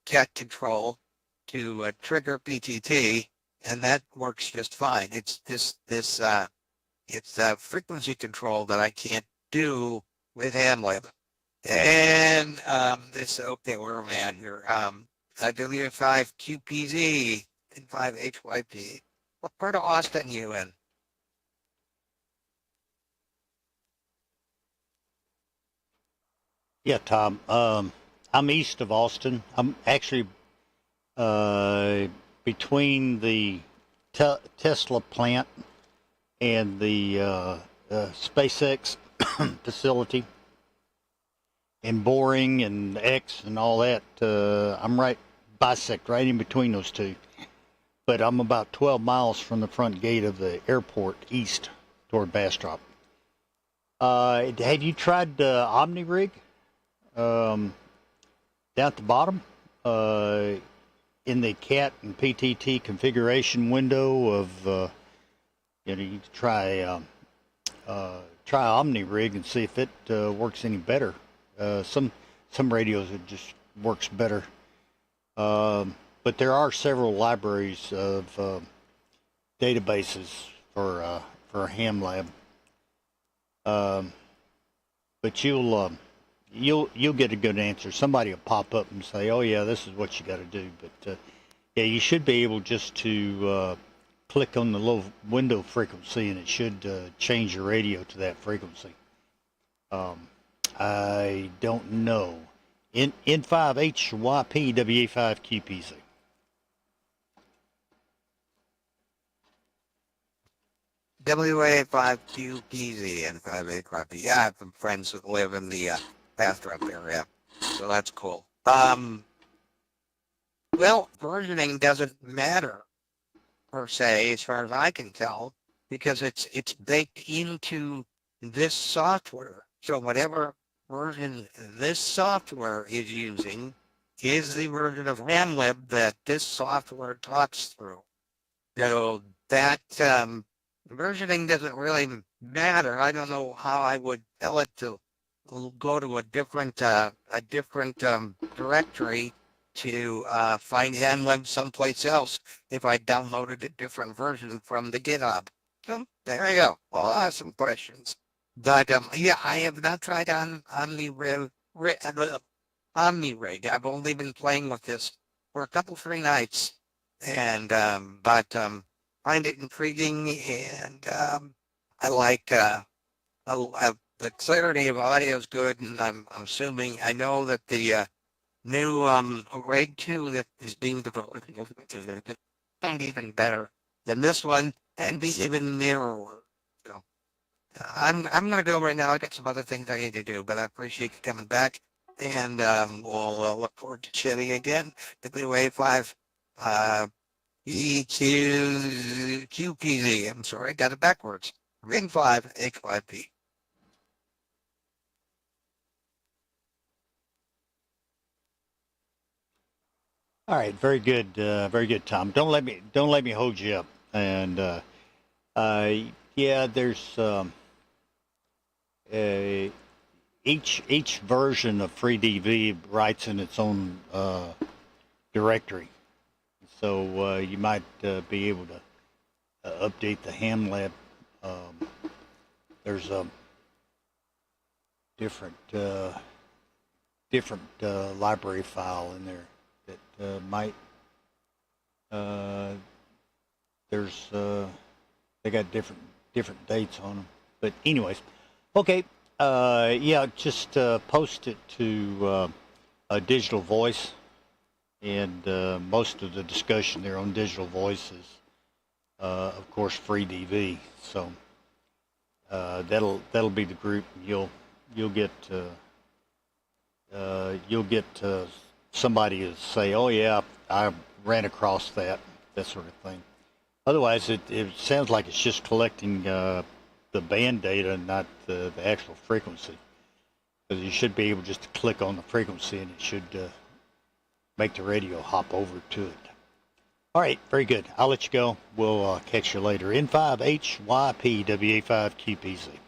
cat control to trigger PTT, and that works just fine. It's this frequency control that I can't do with HamLib. And okay, where am I at here? W5QPZ and 5HYP. What part of Austin are you in?
Yeah, Tom. I'm east of Austin. I'm actually between the Tesla plant and the SpaceX facility and Boring and X and all that. I'm bisect right in between those two. But I'm about 12 miles from the front gate of the airport east toward Bastrop. Have you tried OmniRig? Down at the bottom? in the CAT and PTT configuration window of, you can try OmniRig and see if it works any better. Some radios it just works better, but there are several libraries of databases for ham lab. But you'll get a good answer. Somebody will pop up and say, "Oh yeah, this is what you got to do." But yeah, you should be able just to click on the little window frequency, and it should change your radio to that frequency. I don't know. N5HYP WA5QPZ.
WA5QPZ and 5A5P. Yeah, I have some friends who live in the Bastrop area, so that's cool. Well, versioning doesn't matter per se, as far as I can tell, because it's baked into this software. So whatever version this software is using is the version of HamLib that this software talks through. So that versioning doesn't really matter. I don't know how I would tell it to go to a different directory to find HamLib someplace else if I downloaded a different version from the GitHub. So there you go. Well, I have some questions. But yeah, I have not tried on OmniRig. I've only been playing with this for a couple, 3 nights, and find it intriguing, and I like the clarity of audio is good, and I'm assuming I know that the new RAID 2 that is being developed and even better than this one, and be even nearer. So I'm gonna go right now. I got some other things I need to do, but I appreciate you coming back, and we'll look forward to chatting again. WA5 EQPZ. I'm sorry, I got it backwards. Ring 5 HYP.
All right, very good, Tom. Don't let me hold you up. And yeah, there's each version of FreeDV writes in its own directory, so you might be able to update the HamLab. There's a different library file in there that might there's they got different dates on them. But anyways, okay, yeah, just post it to Digital Voice, and most of the discussion there on Digital Voice is, of course, FreeDV. So that'll be the group. You'll get somebody to say, "Oh yeah, I ran across that sort of thing." Otherwise, it sounds like it's just collecting the band data, not the actual frequency. Because you should be able just to click on the frequency, and it should make the radio hop over to it. All right, very good. I'll let you go. We'll catch you later. N5HYP WA5QPZ.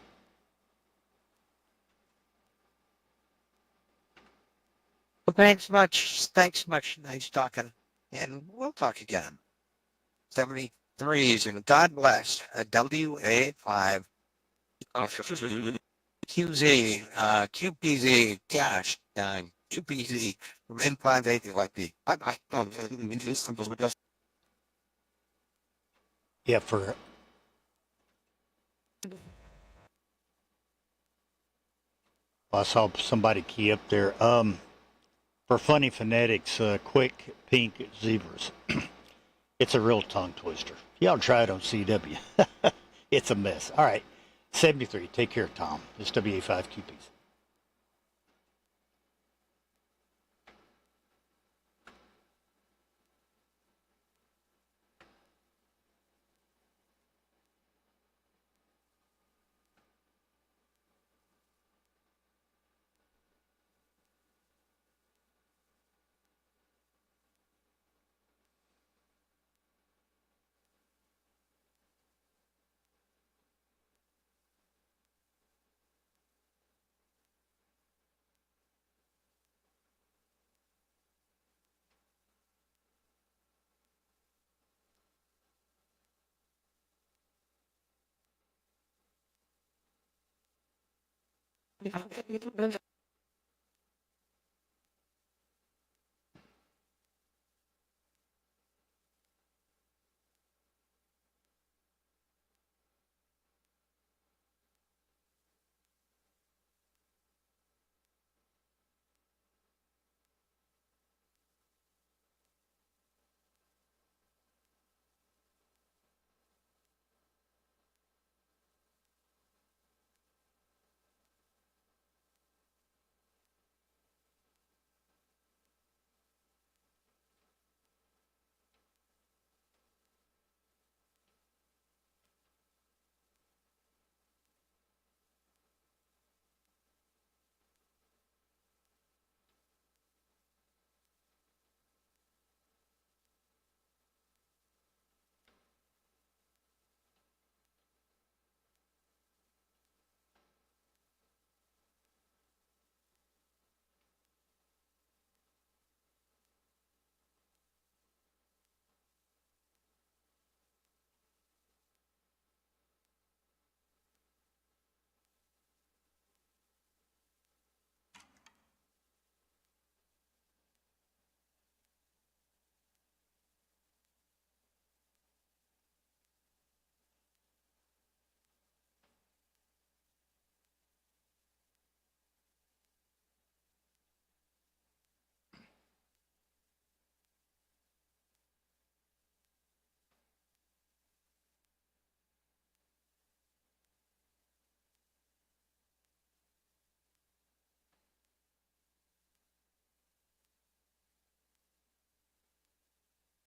Well, thanks much. Nice talking. And we'll talk again. 73s, and God bless. WA5 QZ, QPZ, gosh, QPZ from N580YP. Bye-bye.
Yeah, I saw somebody key up there. For funny phonetics, quick pink zebras. It's a real tongue twister. Y'all try it on CW. It's a mess. All right, 73. Take care, Tom. It's WA5QPs.